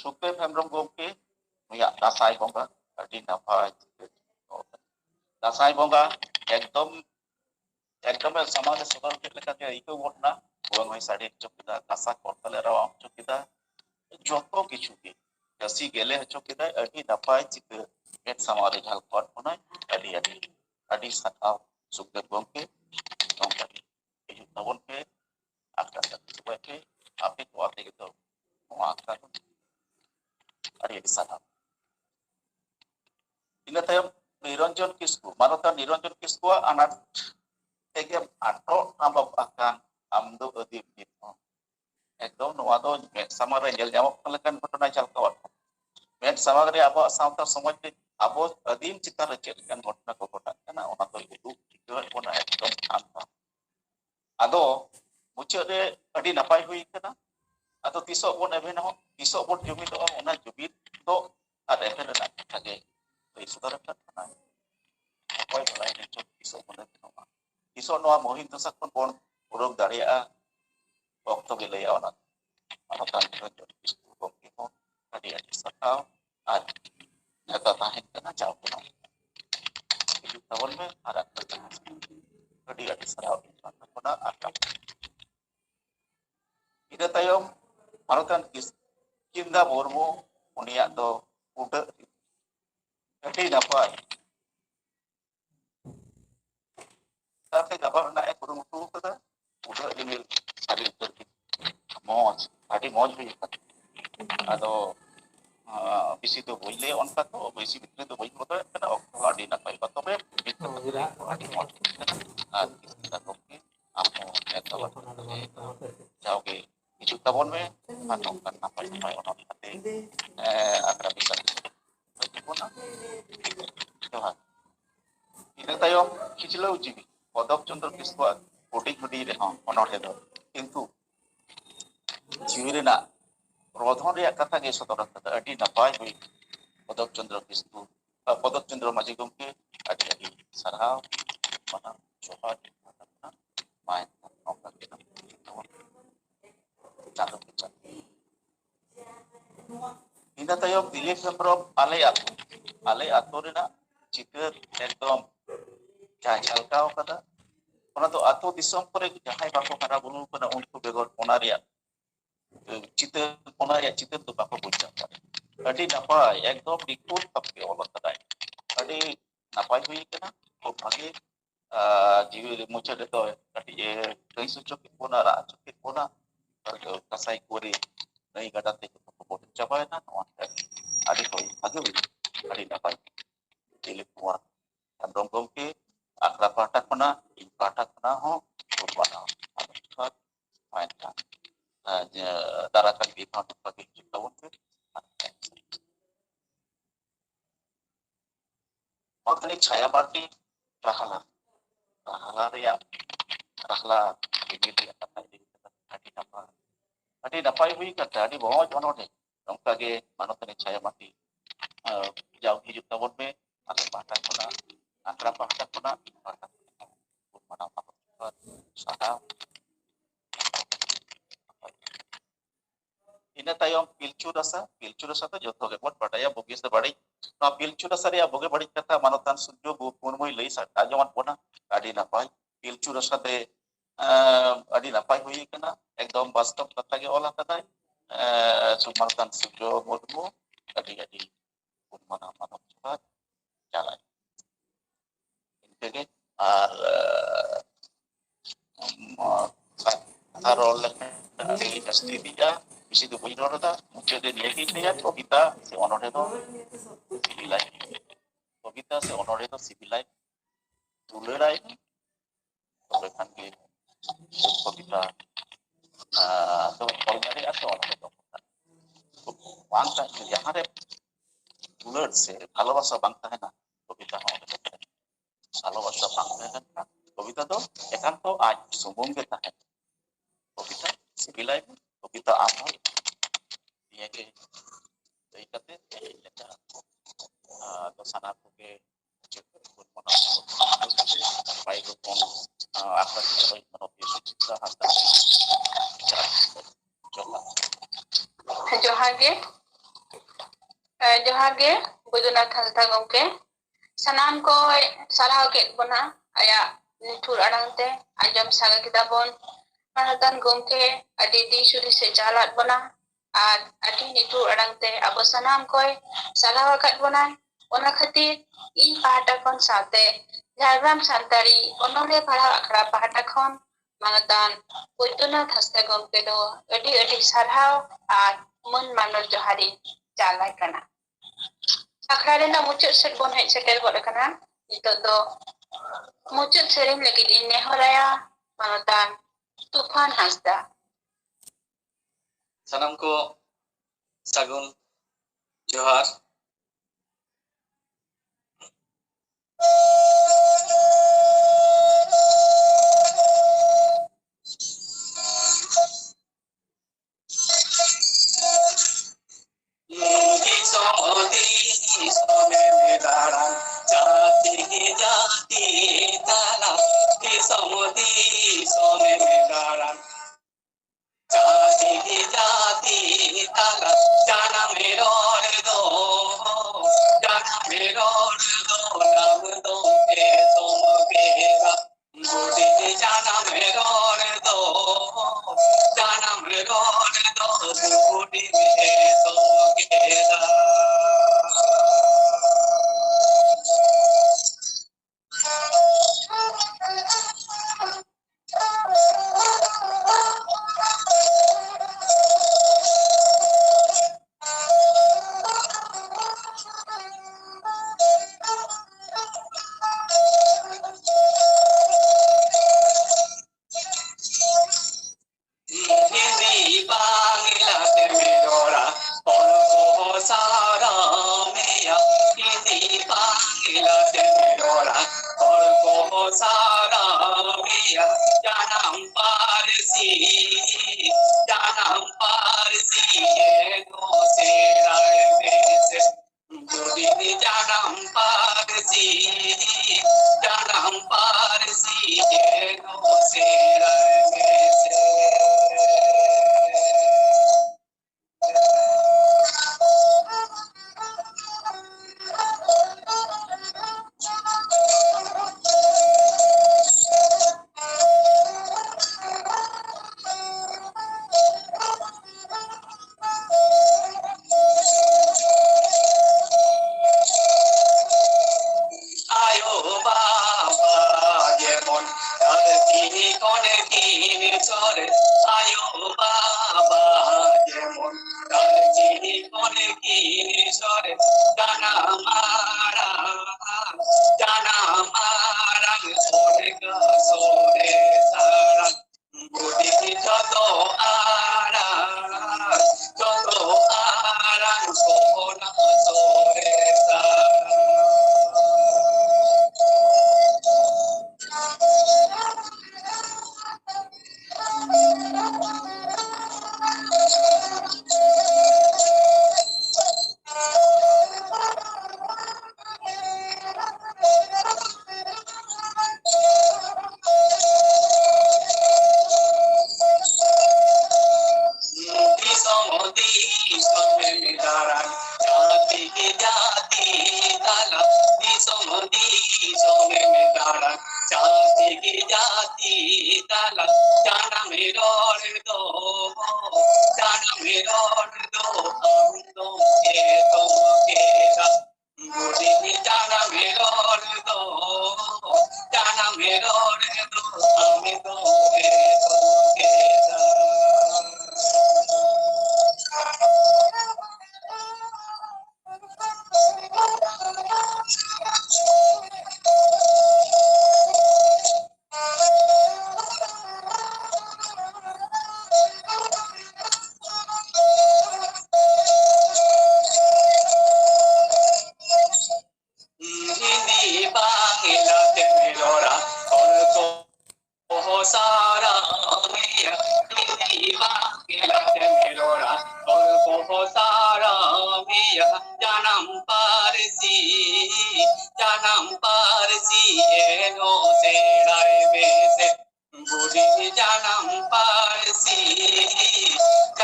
ᱥᱩᱠᱫᱮᱵ ᱦᱮᱢᱵᱨᱚᱢ ᱜᱚᱢᱠᱮ ᱱᱩᱭᱟᱜ ᱫᱟᱸᱥᱟᱭ ᱵᱚᱸᱜᱟ ᱟᱹᱰᱤ ᱱᱟᱯᱟᱭ ᱫᱟᱸᱥᱟᱭ ᱵᱚᱸᱜᱟ ᱮᱠᱫᱚᱢ ᱥᱟᱢᱟᱝ ᱨᱮ ᱥᱚᱫᱚᱨ ᱠᱮᱫ ᱞᱮᱠᱟᱜᱮ ᱟᱹᱭᱠᱟᱹᱣ ᱜᱚᱫ ᱮᱱᱟ ᱵᱷᱩᱣᱟᱹᱝ ᱦᱚᱸᱭ ᱥᱟᱰᱮ ᱦᱚᱪᱚ ᱠᱮᱫᱟ ᱠᱟᱸᱥᱟ ᱠᱚᱨᱛᱟᱞᱮ ᱨᱟᱣᱟᱞ ᱦᱚᱪᱚ ᱠᱮᱫᱟ ᱡᱚᱛᱚ ᱠᱤᱪᱷᱩ ᱜᱮ ᱠᱟᱹᱥᱤ ᱜᱮᱞᱮ ᱦᱚᱪᱚ ᱠᱮᱫᱟᱭ ᱟᱹᱰᱤ ᱱᱟᱯᱟᱭ ᱪᱤᱛᱟᱹᱨ ᱢᱮᱫ ᱥᱟᱢᱟᱝ ᱨᱮ ᱡᱷᱟᱞᱠᱟᱣᱟᱫ ᱵᱚᱱᱟᱭ ᱟᱹᱰᱤ ᱥᱟᱨᱦᱟᱣ ᱥᱩᱠᱫᱮᱵ ᱜᱚᱢᱠᱮ ᱱᱚᱝᱠᱟ ᱜᱮ ᱦᱤᱡᱩᱜ ᱛᱟᱵᱚᱱ ᱯᱮ ᱟᱠᱷᱲᱟ ᱥᱚᱵᱟᱭ ᱯᱮ ᱟᱯᱮ ᱠᱚ ᱟᱛᱮ ᱜᱮᱛᱚ ᱱᱚᱣᱟ ᱟᱠᱷᱲᱟ ᱫᱚ ᱟᱹᱰᱤ ᱥᱟᱨᱦᱟᱣ ᱤᱱᱟᱹ ᱛᱟᱭᱚᱢ ᱱᱤᱨᱚᱧᱡᱚᱱ ᱠᱤᱥᱠᱩ ᱢᱟᱱᱚᱛᱟᱱ ᱱᱤᱨᱚᱧᱡᱚᱱ ᱠᱤᱥᱠᱩᱣᱟᱜ ᱟᱱᱟᱴ ᱛᱮᱜᱮᱢ ᱟᱴᱚᱜ ᱟᱵᱚᱜ ᱟᱠᱟᱱ ᱟᱢ ᱫᱚ ᱟᱹᱫᱤᱢ ᱱᱤᱛ ᱦᱚᱸ ᱮᱠᱫᱚᱢ ᱱᱚᱣᱟ ᱫᱚ ᱢᱮᱫ ᱥᱟᱢᱟᱝ ᱨᱮ ᱧᱮᱞ ᱧᱟᱢᱚᱜ ᱠᱟᱱ ᱞᱮᱠᱟᱱ ᱜᱷᱚᱴᱚᱱᱟᱭ ᱡᱷᱟᱞᱠᱟᱣᱟᱫ ᱢᱮᱫ ᱥᱟᱢᱟᱝ ᱨᱮ ᱟᱵᱚᱣᱟᱜ ᱥᱟᱶᱛᱟ ᱥᱚᱢᱟᱡᱽ ᱨᱮ ᱟᱵᱚ ᱟᱹᱫᱤᱢ ᱪᱮᱛᱟᱱ ᱨᱮ ᱪᱮᱫ ᱞᱮᱠᱟᱱ ᱜᱷᱚᱴᱚᱱᱟ ᱠᱚ ᱜᱷᱚᱴᱟᱜ ᱠᱟᱱᱟ ᱚᱱᱟ ᱫᱚ ᱩᱫᱩᱜ ᱴᱷᱤᱠᱟᱹᱣᱮᱫ ᱵᱚᱱᱟ ᱮᱠᱫᱚᱢ ᱟᱫᱚ ᱢᱩᱪᱟᱹᱫ ᱨᱮ ᱟᱹᱰᱤ ᱱᱟᱯᱟᱭ ᱦᱩᱭ ᱟᱠᱟᱱᱟ ᱟᱫᱚ ᱛᱤᱥᱚᱜ ᱵᱚᱱ ᱮᱵᱷᱮᱱᱚᱜᱼᱟ ᱛᱤᱥᱚᱜ ᱵᱚᱱ ᱡᱩᱢᱤᱫᱚᱜᱼᱟ ᱚᱱᱟ ᱡᱩᱢᱤᱫ ᱫᱚ ᱟᱨ ᱮᱵᱷᱮᱱ ᱨᱮᱱᱟᱜ ᱠᱟᱛᱷᱟ ᱜᱮ ᱞᱟᱹᱭ ᱥᱚᱫᱚᱨ ᱟᱠᱟᱫ ᱠᱟᱱᱟ ᱚᱠᱚᱭ ᱵᱟᱲᱟᱭ ᱱᱤᱪᱚᱜ ᱛᱤᱥᱚᱜ ᱵᱚᱱ ᱮᱵᱷᱮᱱᱚᱜᱼᱟ ᱛᱤᱥᱚᱜ ᱱᱚᱣᱟ ᱢᱩᱦᱤᱢ ᱫᱚᱥᱟ ᱠᱷᱚᱱ ᱵᱚᱱ ᱩᱰᱩᱠ ᱫᱟᱲᱮᱭᱟᱜᱼᱟ ᱚᱠᱛᱚ ᱜᱮ ᱞᱟᱹᱭᱟ ᱚᱱᱟ ᱢᱟᱱᱚᱛᱟᱱ ᱱᱤᱨᱚᱧᱡᱚᱱ ᱠᱤᱥᱠᱩ ᱜᱚᱢᱠᱮ ᱦᱚᱸ ᱟᱹᱰᱤ ᱥᱟᱨᱦᱟᱣ ᱟᱨ ᱱᱮᱛᱟ ᱛᱟᱦᱮᱱ ᱠᱟᱱᱟ ᱡᱟᱣ ᱠᱷᱚᱱᱟᱜ ᱦᱤᱡᱩᱜ ᱛᱟᱵᱚᱱ ᱢᱮ ᱟᱨ ᱟᱹᱰᱤ ᱥᱟᱨᱦᱟᱣ ᱤᱱᱟᱹ ᱛᱟᱭᱚᱢ ᱢᱟᱱᱚᱛᱟᱱ ᱠᱤᱥᱠᱤᱱᱫᱟ ᱢᱩᱨᱢᱩ ᱩᱱᱤᱭᱟᱜ ᱫᱚ ᱩᱰᱟᱹᱜ ᱟᱹᱰᱤ ᱱᱟᱯᱟᱭ ᱛᱟᱛᱮ ᱜᱟᱵᱟᱱ ᱨᱮᱱᱟᱜ ᱮ ᱠᱩᱨᱩᱢᱩᱴᱩ ᱟᱠᱟᱫᱟ ᱩᱰᱟᱹᱜ ᱨᱤᱢᱤᱞ ᱟᱹᱰᱤ ᱩᱛᱟᱹᱨ ᱟᱹᱰᱤ ᱢᱚᱸᱡᱽ ᱦᱩᱭ ᱟᱠᱟᱱᱟ ᱟᱫᱚ ᱵᱮᱥᱤ ᱫᱚ ᱵᱟᱹᱧ ᱞᱟᱹᱭᱟ ᱚᱱᱠᱟ ᱫᱚ ᱵᱮᱥᱤ ᱵᱷᱤᱛᱨᱤ ᱫᱚ ᱵᱟᱹᱧ ᱵᱚᱫᱚᱞᱮᱫ ᱠᱟᱱᱟ ᱚᱠᱛᱚ ᱦᱚᱸ ᱟᱹᱰᱤ ᱱᱟᱯᱟᱭ ᱛᱚᱵᱮ ᱟᱹᱰᱤ ᱢᱚᱸᱡᱽ ᱟᱨ ᱠᱤᱥᱠᱤᱱᱫᱟ ᱜᱚᱢᱠᱮ ᱟᱢ ᱦᱚᱸ ᱡᱟᱣᱜᱮ ᱦᱤᱡᱩᱜ ᱛᱟᱵᱚᱱ ᱢᱮ ᱟᱨ ᱱᱚᱝᱠᱟᱱ ᱱᱟᱯᱟᱭ ᱚᱱᱚᱞ ᱠᱟᱛᱮ ᱟᱠᱷᱲᱟ ᱵᱤᱪᱟᱨ ᱡᱚᱦᱟᱨ ᱤᱱᱟᱹ ᱛᱟᱭᱚᱢ ᱠᱷᱤᱪᱞᱟᱹᱣ ᱡᱤᱵᱤ ᱯᱚᱫᱚᱵ ᱪᱚᱱᱫᱨᱚ ᱠᱤᱥᱠᱩᱣᱟᱜ ᱦᱩᱰᱤᱧ ᱦᱩᱰᱤᱧ ᱨᱮᱦᱚᱸ ᱚᱱᱚᱬᱦᱮ ᱫᱚ ᱠᱤᱱᱛᱩ ᱡᱤᱣᱤ ᱨᱮᱱᱟᱜ ᱨᱚᱫᱷᱚᱱ ᱨᱮᱭᱟᱜ ᱠᱟᱛᱷᱟ ᱜᱮ ᱥᱚᱫᱚᱨ ᱟᱠᱟᱫᱟ ᱟᱹᱰᱤ ᱱᱟᱯᱟᱭ ᱦᱩᱭ ᱯᱚᱫᱚᱵ ᱪᱚᱱᱫᱨᱚ ᱠᱤᱥᱠᱩ ᱯᱚᱫᱚᱵ ᱪᱚᱱᱫᱨᱚ ᱢᱟᱹᱡᱷᱤ ᱜᱚᱢᱠᱮ ᱟᱹᱰᱤ ᱥᱟᱨᱦᱟᱣ ᱡᱚᱦᱟᱨ ᱤᱱᱟᱹ ᱛᱟᱭᱚᱢ ᱫᱤᱞᱤᱯ ᱦᱮᱢᱵᱨᱚᱢ ᱟᱞᱮ ᱟᱛᱳ ᱨᱮᱱᱟᱜ ᱪᱤᱛᱟᱹᱨ ᱮᱠᱫᱚᱢ ᱡᱟᱦᱟᱸ ᱡᱷᱟᱞᱠᱟᱣ ᱟᱠᱟᱫᱟ ᱚᱱᱟ ᱫᱚ ᱟᱛᱳ ᱫᱤᱥᱚᱢ ᱠᱚᱨᱮ ᱡᱟᱦᱟᱸᱭ ᱵᱟᱠᱚ ᱦᱟᱨᱟ ᱵᱩᱨᱩ ᱟᱠᱟᱱᱟ ᱩᱱᱠᱩ ᱵᱮᱜᱚᱨ ᱚᱱᱟ ᱨᱮᱭᱟᱜ ᱪᱤᱛᱟᱹᱨ ᱫᱚ ᱵᱟᱠᱚ ᱵᱩᱡᱽ ᱫᱟᱲᱮᱭᱟᱜᱼᱟ ᱟᱹᱰᱤ ᱱᱟᱯᱟᱭ ᱮᱠᱫᱚᱢ ᱱᱤᱠᱷᱩᱛ ᱵᱷᱟᱵᱛᱮ ᱚᱞ ᱟᱠᱟᱫᱟᱭ ᱟᱹᱰᱤ ᱱᱟᱯᱟᱭ ᱦᱩᱭ ᱟᱠᱟᱱᱟ ᱠᱷᱩᱵ ᱵᱷᱟᱜᱮ ᱡᱤᱣᱤ ᱢᱩᱪᱟᱹᱫ ᱨᱮᱫᱚ ᱠᱟᱹᱴᱤᱡ ᱮ ᱠᱟᱺᱦᱤᱥ ᱦᱚᱪᱚ ᱠᱮᱫ ᱵᱚᱱᱟ ᱨᱟᱜ ᱦᱚᱪᱚ ᱠᱮᱫ ᱵᱚᱱᱟ ᱠᱟᱸᱥᱟᱭ ᱠᱩᱣᱟᱹᱨᱤ ᱱᱟᱹᱭ ᱜᱟᱰᱟ ᱛᱮ ᱵᱚᱰᱚ ᱪᱟᱵᱟᱭᱮᱱᱟ ᱱᱚᱣᱟ ᱟᱹᱰᱤ ᱵᱷᱟᱜᱮ ᱟᱹᱰᱤ ᱱᱟᱯᱟᱭ ᱫᱤᱞᱤᱯ ᱠᱩᱢᱟᱨ ᱦᱮᱢᱵᱨᱚᱢ ᱜᱚᱢᱠᱮ ᱟᱠᱷᱲᱟ ᱯᱟᱦᱴᱟ ᱠᱷᱚᱱᱟᱜ ᱤᱧ ᱯᱟᱦᱴᱟ ᱠᱷᱚᱱᱟᱜ ᱦᱚᱸ ᱢᱟᱱᱟᱣ ᱫᱟᱨᱟᱭ ᱠᱟᱱ ᱵᱷᱟᱜᱮ ᱦᱤᱡᱩᱜ ᱛᱟᱵᱚᱱ ᱯᱮ ᱢᱟᱱᱚᱛᱟᱱᱤ ᱪᱷᱟᱭᱟ ᱢᱟᱨᱰᱤ ᱨᱟᱦᱞᱟ ᱨᱮᱭᱟᱜ ᱨᱟᱦᱞᱟ ᱨᱤᱢᱤᱞ ᱨᱮᱭᱟᱜ ᱠᱟᱛᱷᱟ ᱤᱫᱤ ᱠᱟᱛᱮ ᱟᱹᱰᱤ ᱱᱟᱯᱟᱭ ᱦᱩᱭ ᱟᱠᱟᱱ ᱛᱟᱭᱟ ᱟᱹᱰᱤ ᱢᱚᱸᱡᱽ ᱚᱱᱚᱬᱦᱮ ᱱᱚᱝᱠᱟᱜᱮ ᱢᱟᱱᱚᱛᱟᱱᱤ ᱪᱷᱟᱭᱟ ᱢᱟᱨᱰᱤ ᱡᱟᱣ ᱦᱤᱡᱩᱜ ᱛᱟᱵᱚᱱ ᱯᱮ ᱟᱞᱮ ᱯᱟᱦᱴᱟ ᱠᱷᱚᱱᱟᱜ ᱟᱠᱷᱲᱟ ᱯᱟᱦᱴᱟ ᱠᱷᱚᱱᱟᱜ ᱥᱟᱨᱦᱟᱣ ᱤᱱᱟᱹ ᱛᱟᱭᱚᱢ ᱯᱤᱞᱪᱩ ᱨᱟᱥᱟ ᱫᱚ ᱡᱚᱛᱚ ᱜᱮᱵᱚᱱ ᱵᱟᱰᱟᱭᱟ ᱵᱩᱜᱤ ᱥᱮ ᱵᱟᱹᱲᱤᱡ ᱱᱚᱣᱟ ᱯᱤᱞᱪᱩ ᱨᱟᱥᱟ ᱨᱮᱭᱟᱜ ᱵᱩᱜᱤ ᱵᱟᱹᱲᱤᱡ ᱠᱟᱛᱷᱟ ᱢᱟᱱᱚᱛᱟᱱ ᱥᱩᱨᱡᱚ ᱢᱩᱨᱢᱩᱭ ᱞᱟᱹᱭ ᱟᱸᱡᱚᱢᱟᱫ ᱵᱚᱱᱟ ᱟᱹᱰᱤ ᱱᱟᱯᱟᱭ ᱯᱤᱞᱪᱩ ᱨᱟᱥᱟᱛᱮ ᱟᱹᱰᱤ ᱱᱟᱯᱟᱭ ᱦᱩᱭ ᱟᱠᱟᱱᱟ ᱮᱠᱫᱚᱢ ᱵᱟᱥᱛᱚᱵ ᱠᱟᱛᱷᱟ ᱜᱮ ᱚᱞ ᱟᱠᱟᱫᱟᱭ ᱢᱟᱱᱚᱛᱟᱱ ᱥᱩᱨᱡᱚ ᱢᱩᱨᱢᱩ ᱟᱹᱰᱤ ᱢᱟᱱᱟᱣ ᱡᱚᱦᱟᱨ ᱪᱟᱞᱟᱭ ᱤᱱᱠᱟᱹᱜᱮ ᱟᱨ ᱠᱟᱛᱷᱟ ᱨᱚᱲ ᱞᱮᱠᱷᱟᱱ ᱟᱹᱰᱤ ᱡᱟᱹᱥᱛᱤ ᱤᱫᱤᱜᱼᱟ isi tu punya orang dah muncul dia lagi ni kan kita si orang itu civilai kita si orang itu civilai tulerai kan ke kita tu kalau ni ada orang itu bangsa yang ada tuler se kalau bahasa bangsa है ना kita kalau bahasa bangsa kan kita tu ekan tu आज सुमूंग kita है kita civilai kita apa dia ke ikatnya leca atau sana ke cukup mana baik pun apa kita menopis kita harta Johar ge buduna thalta gomke sanam ko sarhaw ke bona aya nitur arangte ajam saga kita bon manadan gomke adi di suri se jalat bona আর আদি নিটু আড়াংতে আবো সানাম কয় সালাওয়া কাট বনাই ওনা খাতির ই পাহাটা খন সাথে ঝাড়গ্রাম সান্তারি অনরে পাড়া আখড়া পাহাটা খন মানাদান বৈদ্যনাথ হাসদা গমকে দো আদি আদি সারহাও আর মন মানর জহারি চালাই কানা আখড়া রেনা মুচাদ সেট বন হেজ সেটেল গড কানা নিতো দো মুচাদ সেরেম লাগি দিন নেহরায়া মানাদান তুফান Hasda sanam ko sagun johar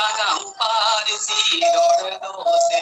nagam parisi ror do se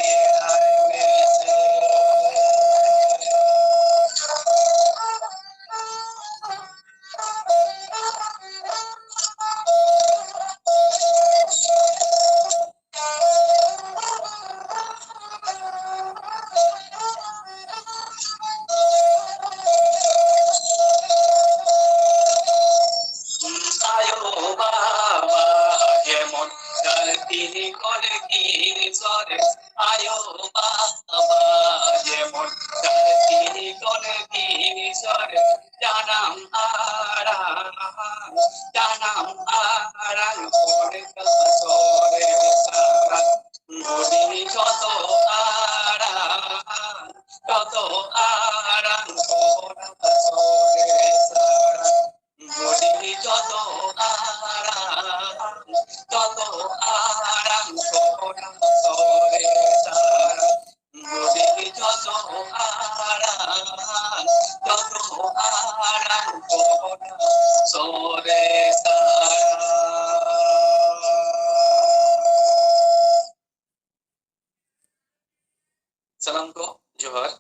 salam ko johar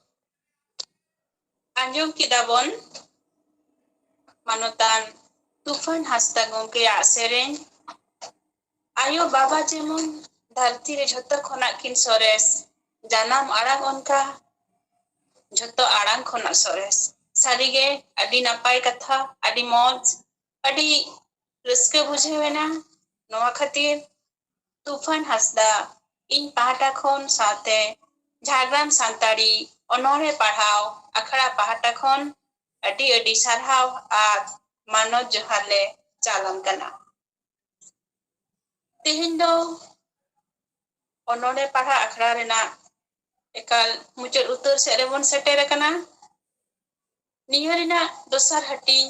Anjum kidabon manutan Tufan Hasda gongkeyaग sereng ayo baba jemon dharti re jhoto khonak kin sores janam arang onka jhoto arang khonak sores sarige adi napai katha adi moj adi raske bujhewena noa khatir Tufan Hasda ᱤᱧ ᱯᱟᱦᱴᱟ ᱠᱷᱚᱱ ᱥᱟᱶᱛᱮ ᱡᱷᱟᱲᱜᱨᱟᱢ ᱥᱟᱱᱛᱟᱲᱤ ᱚᱱᱚᱬᱦᱮ ᱯᱟᱲᱦᱟᱣ ᱟᱠᱷᱲᱟ ᱯᱟᱦᱴᱟ ᱠᱷᱚᱱ ᱟᱹᱰᱤ ᱟᱹᱰᱤ ᱥᱟᱨᱦᱟᱣ ᱟᱨ ᱢᱟᱱᱚᱛ ᱡᱚᱦᱟᱨ ᱞᱮ ᱪᱟᱞᱟᱢ ᱠᱟᱱᱟ ᱛᱮᱦᱮᱧ ᱫᱚ ᱚᱱᱚᱬᱦᱮ ᱯᱟᱲᱦᱟᱣ ᱟᱠᱷᱲᱟ ᱨᱮᱱᱟᱜ ᱮᱠᱟᱞ ᱢᱩᱪᱟᱹᱫ ᱩᱛᱟᱹᱨ ᱥᱮᱫ ᱨᱮᱵᱚᱱ ᱥᱮᱴᱮᱨ ᱟᱠᱟᱱᱟ ᱱᱤᱭᱟᱹ ᱨᱮᱱᱟᱜ ᱫᱚᱥᱟᱨ ᱦᱟᱹᱴᱤᱧ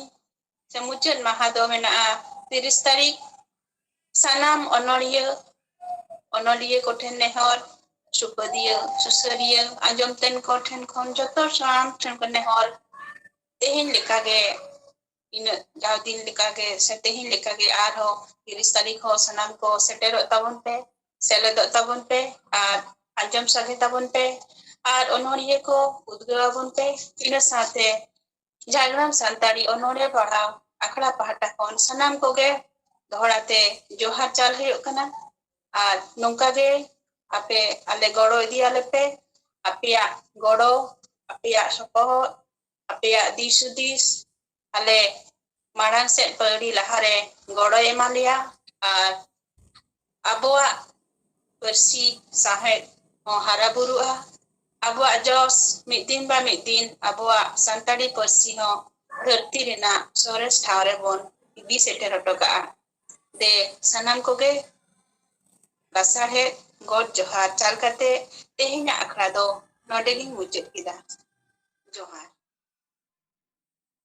ᱥᱮ ᱢᱩᱪᱟᱹᱫ ᱢᱟᱦᱟ ᱫᱚ ᱢᱮᱱᱟᱜᱼᱟ 30 ᱛᱟᱹᱨᱤᱠᱷ ᱥᱟᱱᱟᱢ ᱚᱱᱚᱞᱤᱭᱟᱹ ᱠᱚᱴᱷᱮᱱ ᱱᱮᱦᱚᱨ ᱥᱩᱯᱟᱹᱫᱤᱭᱟᱹ ᱥᱩᱥᱟᱹᱨᱤᱭᱟᱹ ᱟᱸᱡᱚᱢᱛᱮᱱ ᱠᱚᱴᱷᱮᱱ ᱠᱷᱚᱱ ᱡᱚᱛᱚ ᱥᱟᱱᱟᱢ ᱴᱷᱮᱱ ᱠᱷᱚᱱ ᱱᱮᱦᱚᱨ ᱛᱮᱦᱮᱧ ᱞᱮᱠᱟᱜᱮ ᱤᱱᱟᱹᱜ ᱡᱟᱣ ᱫᱤᱱ ᱞᱮᱠᱟᱜᱮ ᱥᱮ ᱛᱮᱦᱮᱧ ᱞᱮᱠᱟᱜᱮ ᱟᱨᱦᱚᱸ 30 ᱛᱟᱹᱨᱤᱠᱷ ᱦᱚᱸ ᱥᱟᱱᱟᱢ ᱠᱚ ᱥᱮᱴᱮᱨᱚᱜ ᱛᱟᱵᱚᱱ ᱯᱮ ᱥᱮᱞᱮᱫᱚᱜ ᱛᱟᱵᱚᱱ ᱯᱮ ᱟᱨ ᱟᱸᱡᱚᱢ ᱥᱟᱸᱜᱮ ᱛᱟᱵᱚᱱ ᱯᱮ ᱟᱨ ᱚᱱᱚᱬᱦᱤᱭᱟᱹ ᱠᱚ ᱩᱫᱽᱜᱟᱹᱣ ᱟᱵᱚᱱ ᱯᱮ ᱤᱱᱟᱹ ᱥᱟᱶᱛᱮ ᱡᱷᱟᱲᱜᱨᱟᱢ ᱥᱟᱱᱛᱟᱲᱤ ᱚᱱᱚᱬᱦᱮ ᱯᱟᱲᱦᱟᱣ ᱟᱠᱷᱲᱟ ᱯᱟᱦᱴᱟ ᱠᱷᱚᱱ ᱥᱟᱱᱟᱢ ᱠᱚᱜᱮ ᱫᱚᱦᱲᱟᱛᱮ ᱡᱚᱦᱟᱨ ᱪᱟᱞ ᱦᱩᱭᱩᱜ ᱠᱟᱱᱟ ᱟᱨ ᱱᱚᱝᱠᱟ ᱜᱮ ᱟᱯᱮ ᱟᱞᱮ ᱜᱚᱲᱚ ᱤᱫᱤᱭᱟᱞᱮ ᱯᱮ ᱟᱯᱮᱭᱟᱜ ᱜᱚᱲᱚ ᱟᱯᱮᱭᱟᱜ ᱥᱚᱯᱚᱦᱚᱫ ᱟᱯᱮᱭᱟᱜ ᱫᱤᱥ ᱦᱩᱫᱤᱥ ᱟᱞᱮ ᱢᱟᱲᱟᱝ ᱥᱮᱫ ᱯᱟᱹᱣᱲᱤ ᱞᱟᱦᱟᱨᱮ ᱜᱚᱲᱚ ᱮᱢᱟ ᱞᱮᱭᱟ ᱟᱨ ᱟᱵᱚᱣᱟᱜ ᱯᱟᱹᱨᱥᱤ ᱥᱟᱶᱦᱮᱫ ᱦᱚᱸ ᱦᱟᱨᱟ ᱵᱩᱨᱩᱜᱼᱟ ᱟᱵᱚᱣᱟᱜ ᱡᱚᱥ ᱢᱤᱫ ᱫᱤᱱ ᱵᱟ ᱢᱤᱫ ᱫᱤᱱ ᱟᱵᱚᱣᱟᱜ ᱥᱟᱱᱛᱟᱲᱤ ᱯᱟᱹᱨᱥᱤ ᱦᱚᱸ ᱫᱷᱟᱹᱨᱛᱤ ᱨᱮᱱᱟᱜ ᱥᱚᱨᱮᱥ ᱴᱷᱟᱶ ᱨᱮᱵᱚᱱ ᱤᱫᱤ ᱥᱮᱴᱮᱨ ᱦᱚᱴᱚ ᱠᱟᱜᱼᱟ ᱫᱮ ᱥᱟᱱᱟᱢ ᱠᱚᱜᱮ ᱞᱟᱥᱟᱲᱦᱮᱫ ᱜᱚᱰ ᱡᱚᱦᱟᱨ ᱪᱟᱞ ᱠᱟᱛᱮ ᱛᱮᱦᱮᱧᱟᱜ ᱟᱠᱷᱲᱟ ᱫᱚ ᱱᱚᱰᱮ ᱜᱤᱧ ᱢᱩᱪᱟᱹᱫ ᱠᱮᱫᱟ ᱡᱚᱦᱟᱨ